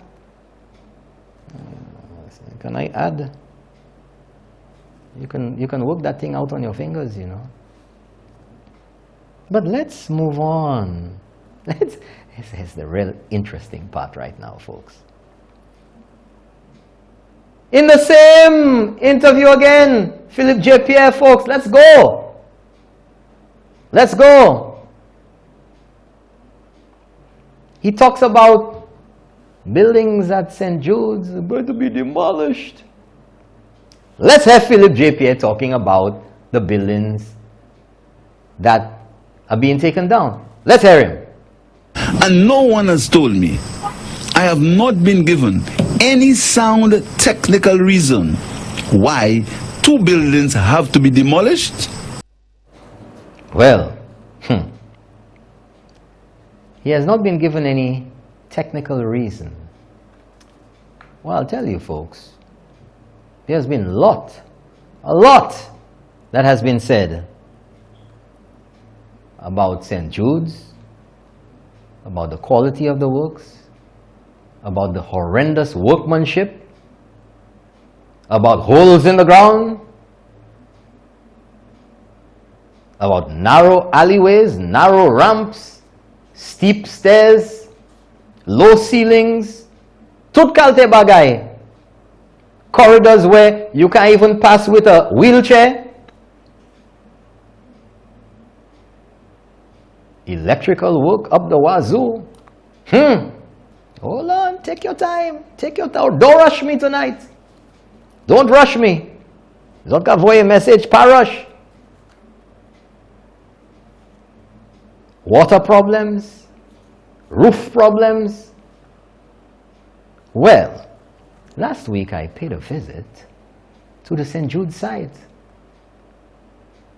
Can I add? You can work that thing out on your fingers, you know. But let's move on. Here's the real interesting part right now, folks. In the same interview again, Philip J. Pierre, folks, let's go. Let's go. He talks about buildings at St. Jude's are going to be demolished. Let's have Philip J. Pierre talking about the buildings that are being taken down. Let's hear him.
And no one has told me, I have not been given any sound technical reason why 2 buildings have to be demolished.
Well, he has not been given any technical reason. Well, I'll tell you folks, there's been a lot that has been said about St. Jude's, about the quality of the works, about the horrendous workmanship, about holes in the ground, about narrow alleyways, narrow ramps, steep stairs, low ceilings, tout kalte bagay. Corridors where you can't even pass with a wheelchair. Electrical work up the wazoo. Hold on, take your time. Take your time. Don't rush me tonight. Don't rush me. Don't avoid a message, rush. Water problems, roof problems. Well, last week I paid a visit to the St. Jude site.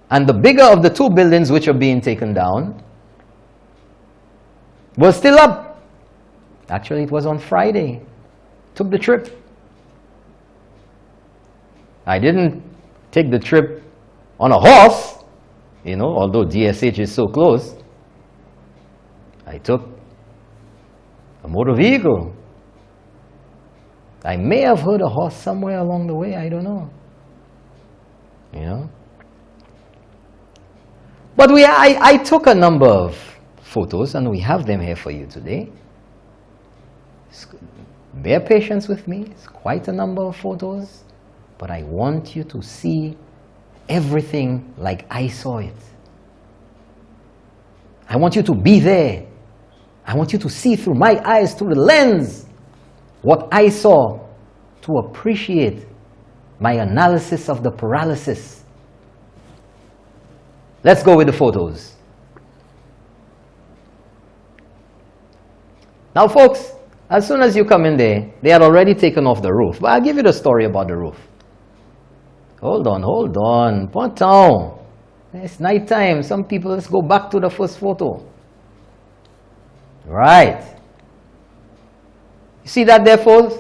And the bigger of the two buildings which are being taken down was still up. Actually, it was on Friday. Took the trip. I didn't take the trip on a horse, although DSH is so close. I took a motor vehicle. I may have heard a horse somewhere along the way, I don't know. But I took a number of photos, and we have them here for you today. Bear patience with me. It's quite a number of photos, but I want you to see everything like I saw it. I want you to be there. I want you to see through my eyes, through the lens, what I saw, to appreciate my analysis of the paralysis. Let's go with the photos. Now, folks, as soon as you come in there, they had already taken off the roof. But I'll give you the story about the roof. Hold on. Point down. It's nighttime. Some people, let's go back to the first photo. Right. You see that there, folks?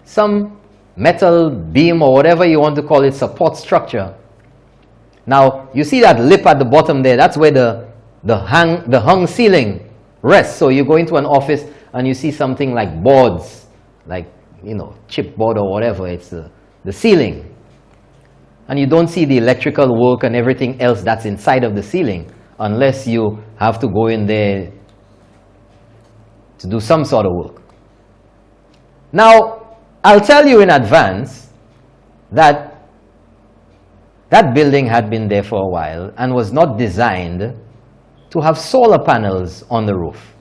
Some metal beam or whatever you want to call it, support structure. Now, you see that lip at the bottom there? That's where the hung ceiling rests. So you go into an office and you see something like boards, like, chipboard or whatever. It's the ceiling. And you don't see the electrical work and everything else that's inside of the ceiling unless you have to go in there to do some sort of work. Now, I'll tell you in advance that that building had been there for a while and was not designed to have solar panels on the roof.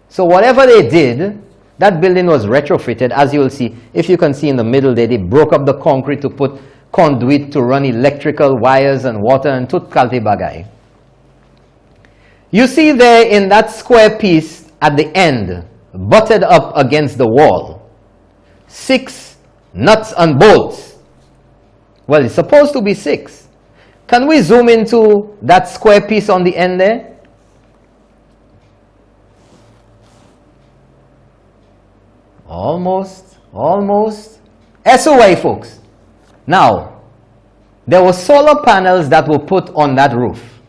So whatever they did, that building was retrofitted. As you will see, if you can see in the middle there, they broke up the concrete to put conduit to run electrical wires and water and tout kalte bagay. You see there in that square piece at the end, butted up against the wall, 6 nuts and bolts. Well, it's supposed to be 6. Can we zoom into that square piece on the end there? Almost. SOA, folks. Now, there were solar panels that were put on that roof.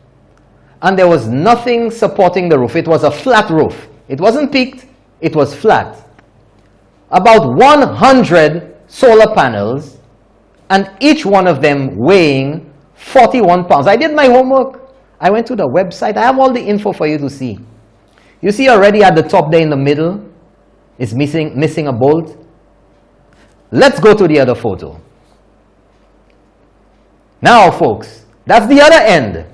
And there was nothing supporting the roof. It was a flat roof. It wasn't peaked, it was flat. About 100 solar panels, and each one of them weighing 41 pounds. I did my homework. I went to the website. I have all the info for you to see. You see already at the top there in the middle, it's missing a bolt. Let's go to the other photo. Now, folks, that's the other end.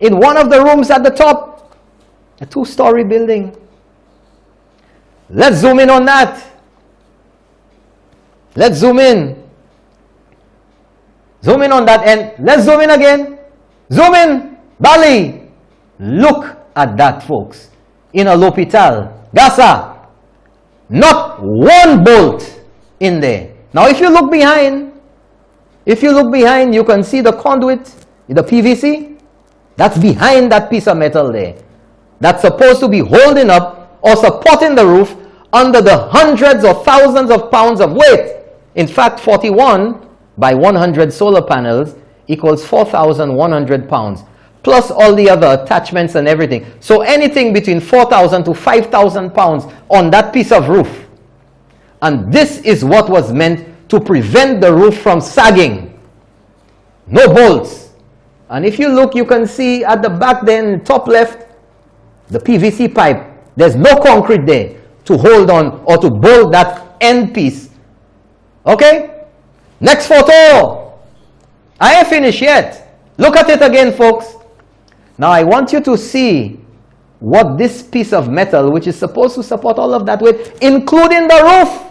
In one of the rooms at the top, a 2-story building. Let's zoom in on that. Let's zoom in. Zoom in on that end. Let's zoom in again. Zoom in. Bali. Look at that, folks. In a l'hopital. Gaza. Not one bolt in there. Now, if you look behind, you can see the conduit, the PVC. That's behind that piece of metal there. That's supposed to be holding up or supporting the roof under the hundreds or thousands of pounds of weight. In fact, 41 by 100 solar panels equals 4,100 pounds, plus all the other attachments and everything. So anything between 4,000 to 5,000 pounds on that piece of roof. And this is what was meant to prevent the roof from sagging. No bolts, And if you look, you can see at the back then, top left, the PVC pipe. There's no concrete there to hold on or to bolt that end piece. Okay? Next photo. I ain't finished yet. Look at it again, folks. Now I want you to see what this piece of metal, which is supposed to support all of that weight, including the roof.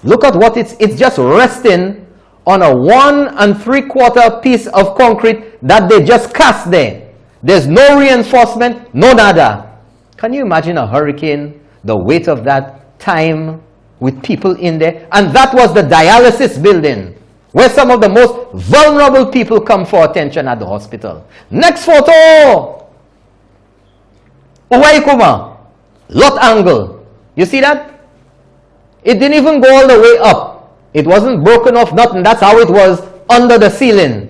Look at what it's just resting on a 1 3/4 piece of concrete that they just cast there. There's no reinforcement, no nada. Can you imagine a hurricane, the weight of that time with people in there? And that was the dialysis building where some of the most vulnerable people come for attention at the hospital. Next photo. Uwaikuma, lot angle. You see that? It didn't even go all the way up. It wasn't broken off, nothing. That's how it was under the ceiling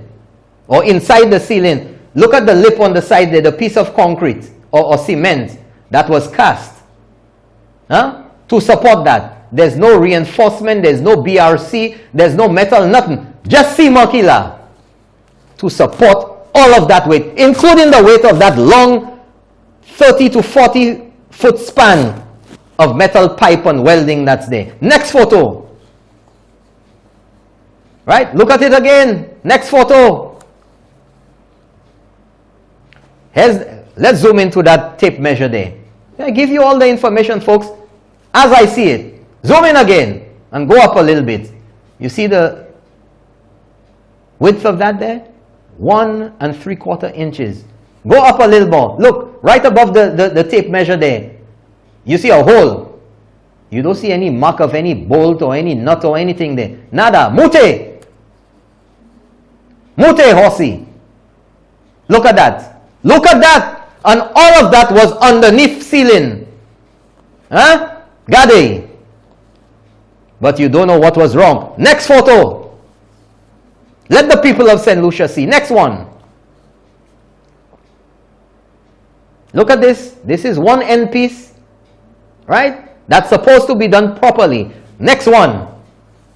or inside the ceiling. Look at the lip on the side there, the piece of concrete or cement that was cast to support that. There's no reinforcement, there's no BRC, there's no metal, nothing. Just Makila to support all of that weight, including the weight of that long 30 to 40 foot span of metal pipe and welding that's there. Next photo. Right? Look at it again. Next photo. Let's zoom into that tape measure there. I give you all the information, folks, as I see it. Zoom in again and go up a little bit. You see the width of that there? 1 3/4 inches. Go up a little more. Look, right above the tape measure there. You see a hole. You don't see any mark of any bolt or any nut or anything there. Nada. Mute. Mute, horsey. Look at that. Look at that. And all of that was underneath ceiling. Huh? Gade. But you don't know what was wrong. Next photo. Let the people of St. Lucia see. Next one. Look at this. This is one end piece. Right? That's supposed to be done properly. Next one.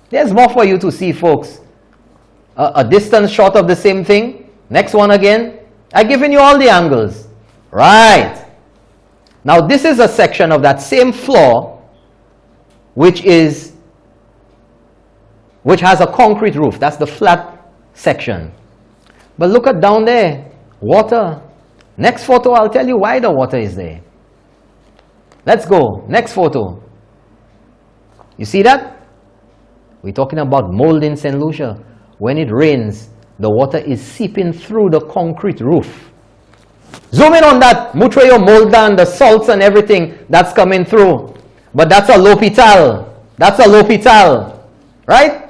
There's more for you to see, folks. A distance shot of the same thing. Next one again. I've given you all the angles. Right. Now this is a section of that same floor which has a concrete roof. That's the flat section. But look at down there. Water. Next photo, I'll tell you why the water is there. Let's go. Next photo. You see that? We're talking about mold in St. Lucia. When it rains, the water is seeping through the concrete roof. Zoom in on that. Mutrayo mold and the salts and everything that's coming through. But that's a L'Hopital. That's a L'Hopital. Right?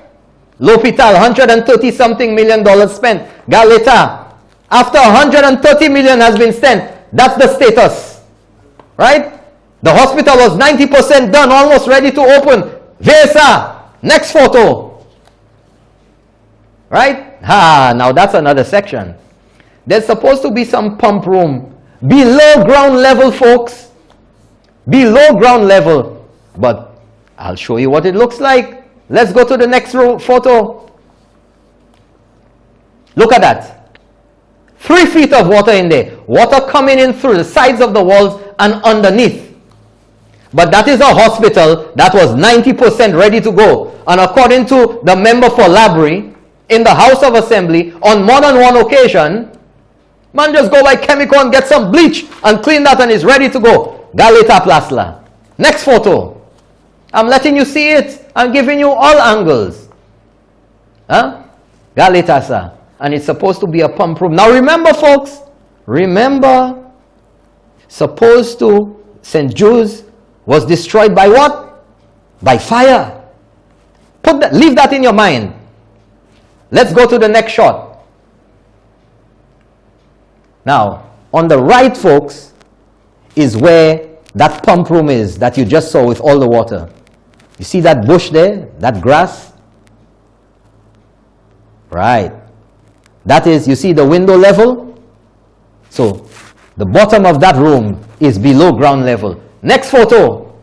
L'Hopital, $130-something million spent. Galeta. After $130 million has been spent, that's the status. Right? The hospital was 90% done, almost ready to open. Vesa. Next photo. Right? Now that's another section. There's supposed to be some pump room below ground level, folks. Below ground level. But I'll show you what it looks like. Let's go to the next photo. Look at that. 3 feet of water in there. Water coming in through the sides of the walls and underneath. But that is a hospital that was 90% ready to go. And according to the member for Labrie, in the House of Assembly, on more than one occasion, man just go buy chemical and get some bleach and clean that and is ready to go. Galeta Plasla. Next photo. I'm letting you see it. I'm giving you all angles. Huh? Galeta, sir. And it's supposed to be a pump room. Now remember, folks, remember, supposed to, St. Jude's was destroyed by what? By fire. Leave that in your mind. Let's go to the next shot. Now, on the right, folks, is where that pump room is that you just saw with all the water. You see that bush there? That grass? Right. That is, you see the window level? So, the bottom of that room is below ground level. Next photo.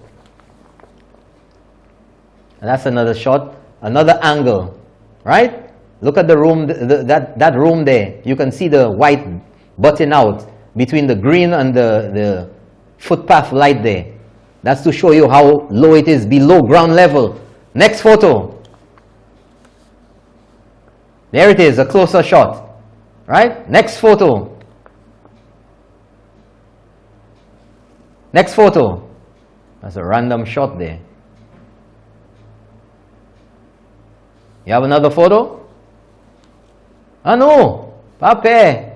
And that's another shot, another angle. Right? Look at the room, that room there. You can see the white button out between the green and the footpath light there. That's to show you how low it is, below ground level. Next photo. There it is, a closer shot. Right? Next photo. Next photo. That's a random shot there. You have another photo? Ah no, Pape.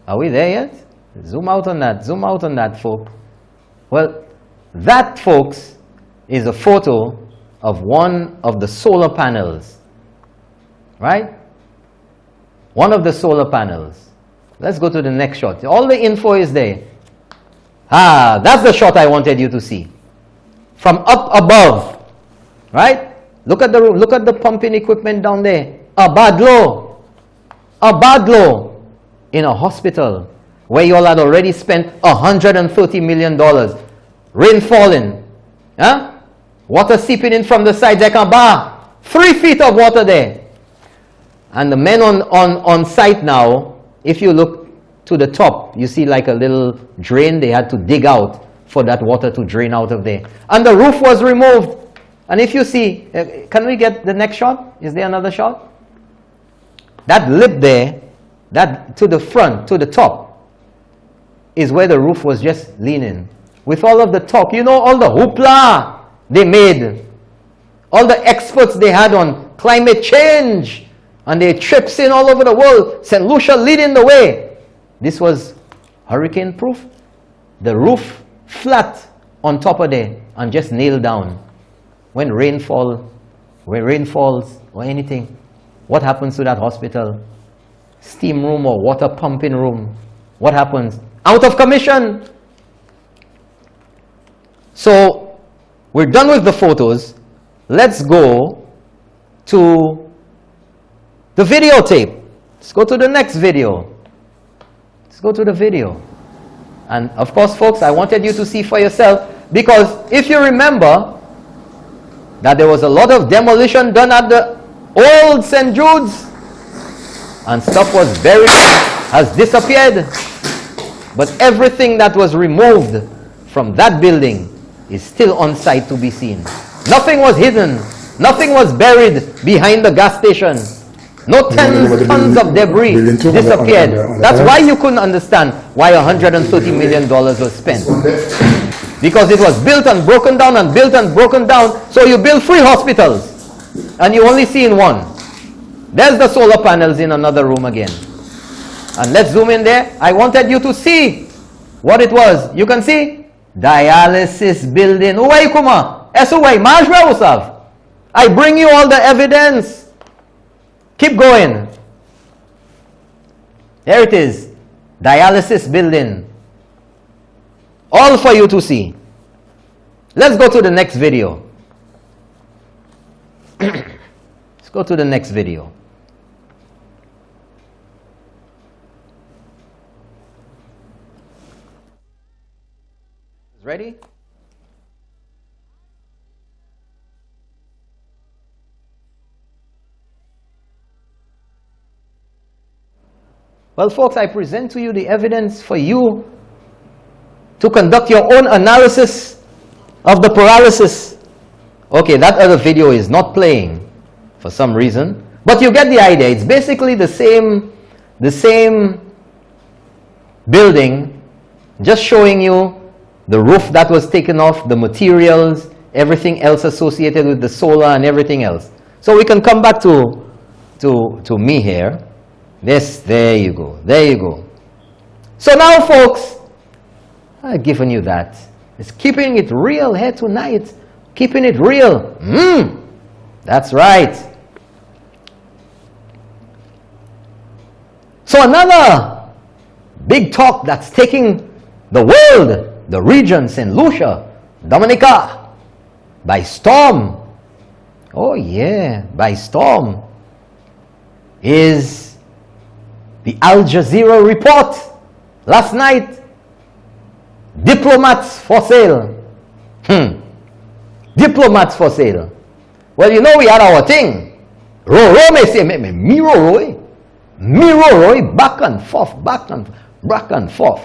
Are we there yet? Zoom out on that, folks. Well, that, folks, is a photo of one of the solar panels. Right? One of the solar panels. Let's go to the next shot. All the info is there. Ah, that's the shot I wanted you to see. From up above. Right? Look at the room. Look at the pumping equipment down there. A badlo in a hospital where you all had already spent $130 million. Rain falling. Huh? Water seeping in from the sides. I can bar 3 feet of water there. And the men on site now, if you look to the top, you see like a little drain they had to dig out for that water to drain out of there. And the roof was removed. And if you see, can we get the next shot? Is there another shot? That lip there, that to the front, to the top, is where the roof was just leaning. With all of the talk, you know, all the hoopla they made, all the experts they had on climate change, and they trips in all over the world, St. Lucia leading the way. This was hurricane proof. The roof flat on top of there and just nailed down. When rain falls or anything, what happens to that hospital? Steam room or water pumping room. What happens? Out of commission. So, we're done with the photos. Let's go to the videotape. Let's go to the next video. Let's go to the video. And of course, folks, I wanted you to see for yourself, because if you remember that there was a lot of demolition done at the old St. Jude's, and stuff was buried, has disappeared. But everything that was removed from that building is still on site to be seen. Nothing was hidden. Nothing was buried behind the gas station. No tons of debris disappeared. That's why you couldn't understand why $130 million was spent. Because it was built and broken down and built and broken down. So you build 3 hospitals and you only see in one. There's the solar panels in another room again. And let's zoom in there. I wanted you to see what it was. You can see dialysis building. Uway kuma. Esuway. Majwa usav. I bring you all the evidence. Keep going. There it is. Dialysis building. All for you to see. Let's go to the next video. Let's go to the next video. Ready? Well, folks, I present to you the evidence for you to conduct your own analysis of the paralysis. Okay, that other video is not playing for some reason, but you get the idea. It's basically the same building, just showing you the roof that was taken off, the materials, everything else associated with the solar and everything else. So we can come back to me here. Yes, there you go. There you go. So now, folks, I've given you that. It's keeping it real here tonight. Keeping it real. That's right. So another big talk that's taking the world, the region, St. Lucia, Dominica, by storm. Oh yeah, by storm. Is the Al Jazeera report last night. Diplomats for sale. Diplomats for sale. Well, you know, we had our thing. Roro may say, me Roro, back and forth.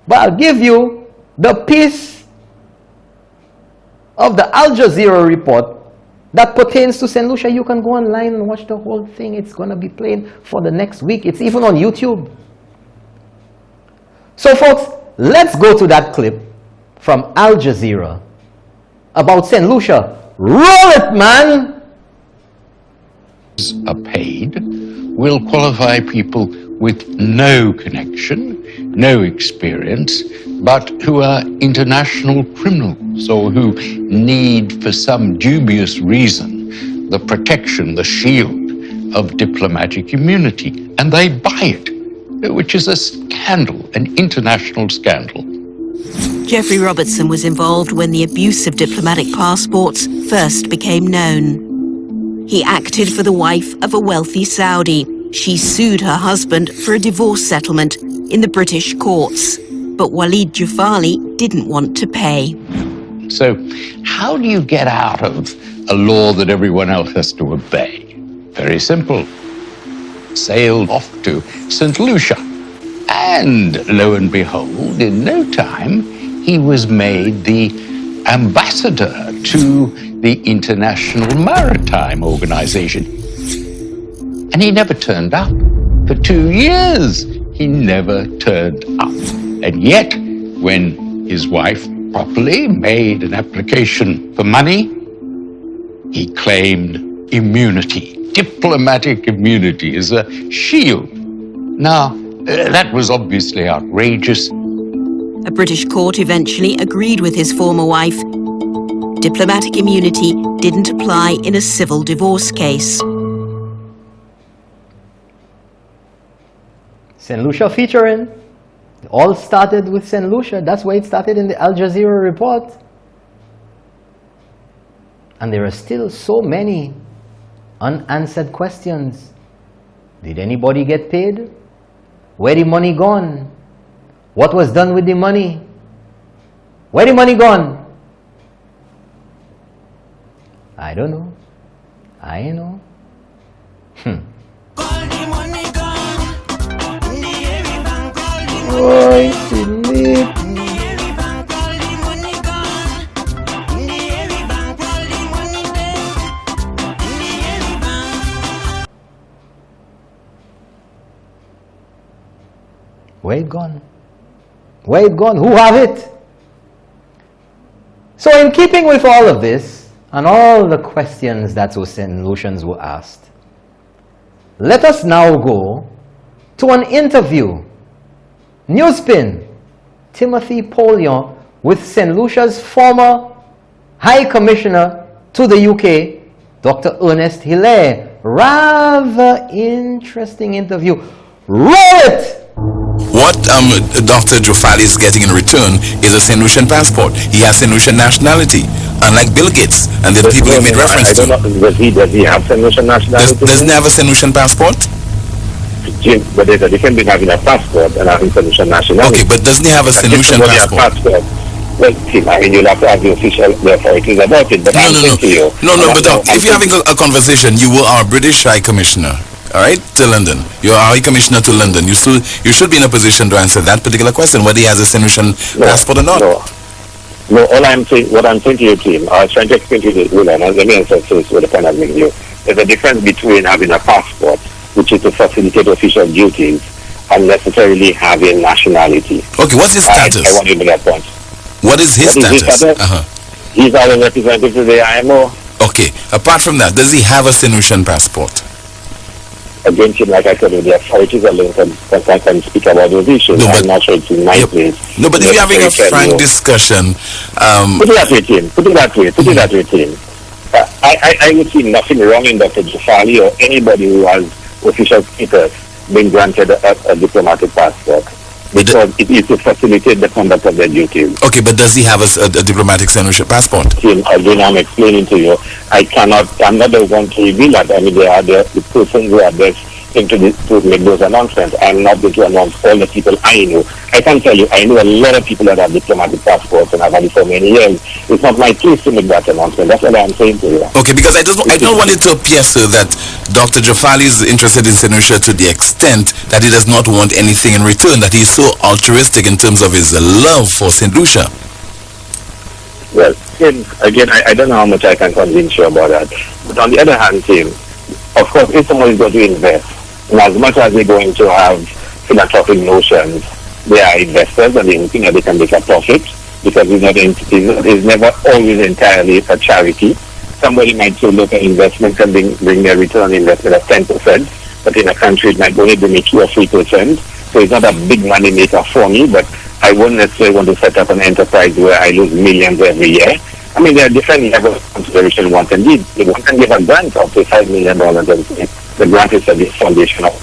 But I'll give you the piece of the Al Jazeera report that pertains to St. Lucia. You can go online and watch the whole thing. It's going to be played for the next week. It's even on YouTube. So folks, let's go to that clip from Al Jazeera about St. Lucia. Roll it, man!
Are paid will qualify people with no connection, no experience, but who are international criminals or who need, for some dubious reason, the protection, the shield of diplomatic immunity. And they buy it, which is a scandal, an international scandal.
Jeffrey Robertson was involved when the abuse of diplomatic passports first became known. He acted for the wife of a wealthy Saudi. She sued her husband for a divorce settlement in the British courts. But Walid Jufali didn't want to pay.
So how do you get out of a law that everyone else has to obey? Very simple. Sailed off to St. Lucia. And lo and behold, in no time, he was made the ambassador to the International Maritime Organization. And he never turned up. For 2 years, he never turned up. And yet, when his wife properly made an application for money, he claimed immunity, diplomatic immunity as a shield. Now, that was obviously outrageous.
A British court eventually agreed with his former wife. Diplomatic immunity didn't apply in a civil divorce case.
St. Lucia featuring. It all started with St. Lucia. That's why it started in the Al Jazeera report. And there are still so many unanswered questions. Did anybody get paid? Where the money gone? What was done with the money? Where the money gone? I don't know. I know. Oi, Philip. Where it gone? Where it gone? Who have it? So in keeping with all of this, and all the questions that those St. Lucians were asked, let us now go to an interview. Newspin, Timothy Polion, with St. Lucia's former High Commissioner to the UK, Dr. Ernest Hilaire. Rather interesting interview. Roll it!
What Dr. Jufali is getting in return is a St. Lucian passport. He has St. Lucian nationality, unlike Bill Gates and the people he made reference to.
Does he have St. Lucian nationality?
Doesn't he have a St. Lucian passport?
But there's a difference between having a passport and having St. Lucian nationality.
Okay, but doesn't he have a St. Lucian passport?
Well, I mean, you'll have to have the official authorities about it, but
if you're having a conversation, you are our British High Commissioner. All right, to London. You're High Commissioner to London. You should be in a position to answer that particular question, whether he has a St. Lucian passport or not.
No. What I'm saying to your team, I was trying to explain to you, and let me answer first with the point I'm making you. There's a difference between having a passport, which is to facilitate official duties, and necessarily having nationality.
Okay, what's his status?
I want you to make that point.
What is his status?
He's our representative to the IMO.
Okay, apart from that, does he have a St. Lucian passport?
Against him, like I said, the authorities alone can speak about those issues. No, I'm not sure it's in my place.
No, but if you're having a frank discussion...
Put it that way, Tim. I would see nothing wrong in Dr. Jufali or anybody who has official status being granted a diplomatic passport. Because it is to facilitate the conduct of their duties.
Okay, but does he have a diplomatic St. Lucia passport?
Tim, again, I'm explaining to you. I'm not the one to reveal that. I mean, they are the persons who are best going to make those announcements. I'm not going to announce all the people I know. I can tell you, I know a lot of people that have diplomatic passports and have had it for many years. It's not my place to make that announcement. That's what I'm saying to you.
Okay, because I don't want it to appear, sir, that Dr. Jafali is interested in St. Lucia to the extent that he does not want anything in return, that he's so altruistic in terms of his love for St. Lucia.
Well, again, I don't know how much I can convince you about that. But on the other hand, Tim, of course, if someone is going to invest, and as much as they're going to have philanthropic notions, they are investors and they think that they can make a profit, because it's never always entirely a charity. Somebody might say, look, an investment can bring their return on investment of 10%, but in a country it might only bring me 2 or 3%. So it's not a big money maker for me, but I wouldn't necessarily want to set up an enterprise where I lose millions every year. I mean, there are different levels of consideration one can give. One can give a grant of, say, $5 million, and the grant is at the foundation of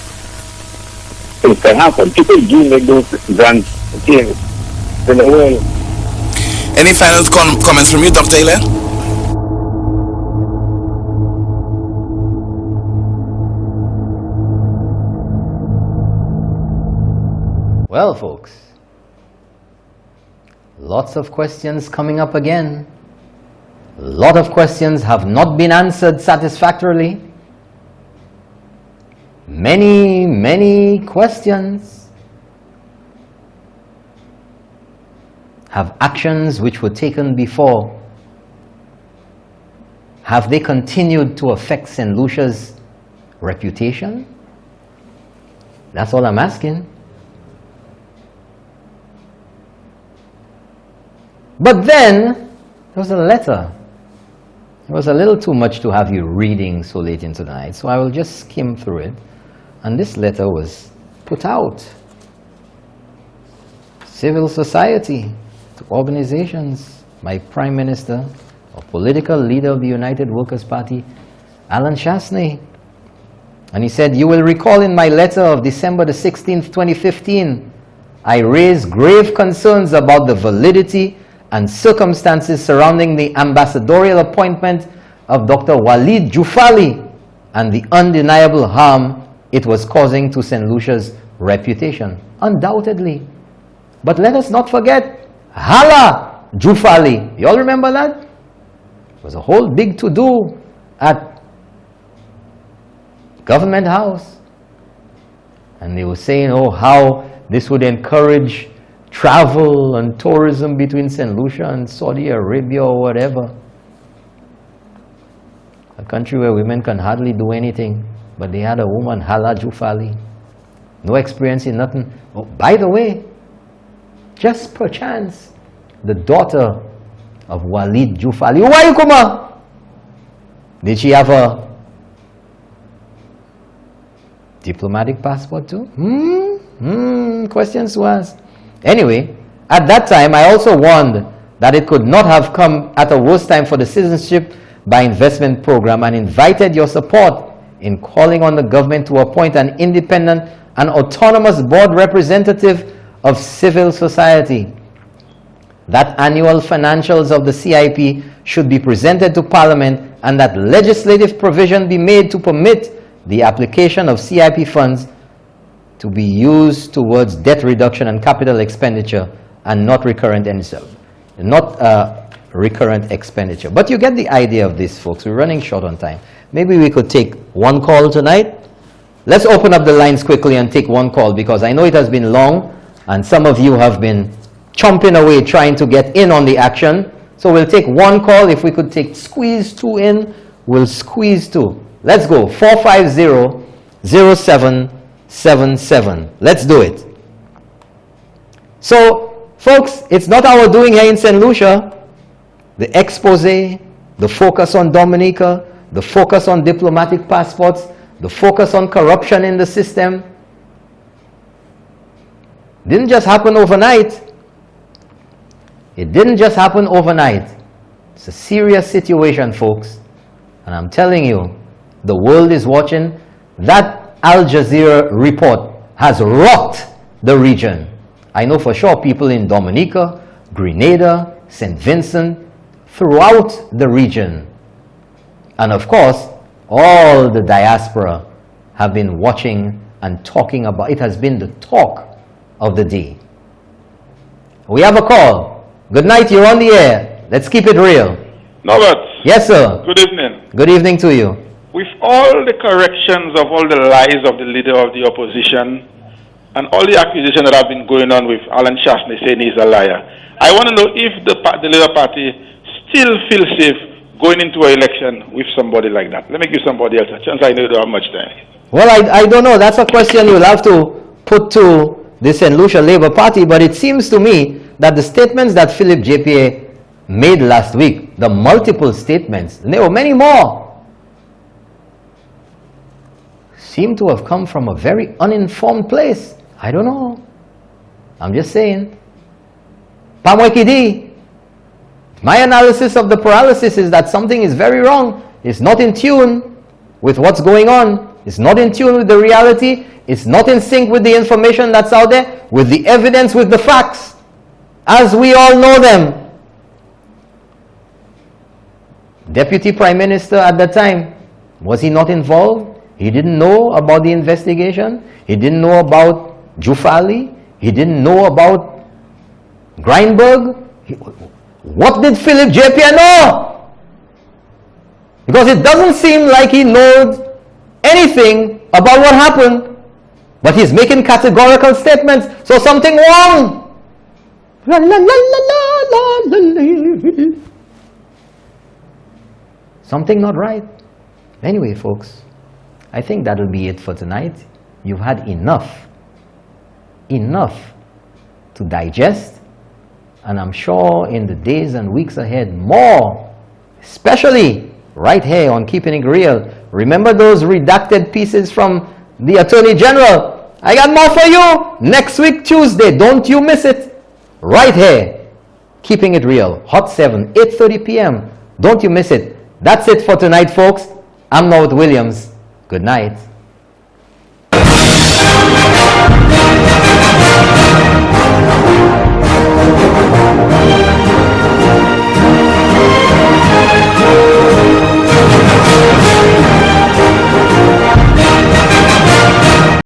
things can happen. People do make those grants things in the world.
Any final comments from you, Dr. Hilaire?
Well, folks, lots of questions coming up again. A lot of questions have not been answered satisfactorily. Many questions. Have actions which were taken before, have they continued to affect St. Lucia's reputation? That's all I'm asking. But then, there was a letter. It was a little too much to have you reading so late into the night, so I will just skim through it. And this letter was put out. Civil society to organizations, my Prime Minister, a political leader of the United Workers' Party, Alan Shasney. And he said, you will recall in my letter of December the 16th, 2015, I raised grave concerns about the validity and circumstances surrounding the ambassadorial appointment of Dr. Walid Jufali and the undeniable harm it was causing to St. Lucia's reputation. Undoubtedly. But let us not forget Hala Jufali. You all remember that? It was a whole big to-do at Government House. And they were saying, oh, how this would encourage travel and tourism between St. Lucia and Saudi Arabia or whatever. A country where women can hardly do anything, but they had a woman, Hala Jufali. No experience in nothing. Oh, by the way, just perchance, the daughter of Walid Jufali, Uwaikuma, did she have a diplomatic passport too? Questions to ask. Anyway, at that time, I also warned that it could not have come at a worse time for the Citizenship by Investment Program and invited your support in calling on the government to appoint an independent and autonomous board representative of civil society. That annual financials of the CIP should be presented to Parliament and that legislative provision be made to permit the application of CIP funds to be used towards debt reduction and capital expenditure and not recurrent expenditure. But you get the idea of this, folks. We're running short on time. Maybe we could take one call tonight. Let's open up the lines quickly and take one call, because I know it has been long and some of you have been chomping away trying to get in on the action. So we'll take one call. If we could squeeze 2 in, we'll squeeze 2. Let's go. 450-0777. Let's do it. So, folks, it's not our doing here in St. Lucia. The expose, the focus on Dominica, the focus on diplomatic passports, the focus on corruption in the system, didn't just happen overnight. It didn't just happen overnight. It's a serious situation, folks. And I'm telling you, the world is watching. That Al Jazeera report has rocked the region. I know for sure people in Dominica, Grenada, St. Vincent, throughout the region. And of course, all the diaspora have been watching and talking about. It has been the talk of the day. We have a call. Good night, you're on the air. Let's keep it real.
Norbert.
Yes, sir.
Good evening.
Good evening to you.
With all the corrections of all the lies of the leader of the opposition and all the accusations that have been going on with Alan Shashney saying he's a liar, I want to know if the Labour Party still feels safe going into an election with somebody like that. Let me give somebody else a chance. I know you don't have much time.
Well, I don't know. That's a question you'll have to put to the St. Lucia Labour Party, but it seems to me that the statements that Philip JPA made last week, the multiple statements, and there were many more, seem to have come from a very uninformed place. I don't know. I'm just saying. Pamwekidi, my analysis of the paralysis is that something is very wrong. It's not in tune with what's going on. It's not in tune with the reality. It's not in sync with the information that's out there, with the evidence, with the facts, as we all know them. Deputy Prime Minister at that time, was he not involved? He didn't know about the investigation. He didn't know about Jufali. He didn't know about Grindberg. What did Philip JPA know? Because it doesn't seem like he knows anything about what happened, but he's making categorical statements. So something wrong. La, la, la, la, la, la, la. Something not right. Anyway, folks, I think that'll be it for tonight. You've had enough to digest, and I'm sure in the days and weeks ahead, more, especially right here on Keeping It Real. Remember those redacted pieces from the Attorney General? I got more for you next week, Tuesday. Don't you miss it. Right here, Keeping It Real, Hot 7, 8:30 p.m. Don't you miss it. That's it for tonight, folks. I'm Norbert Williams. Good night.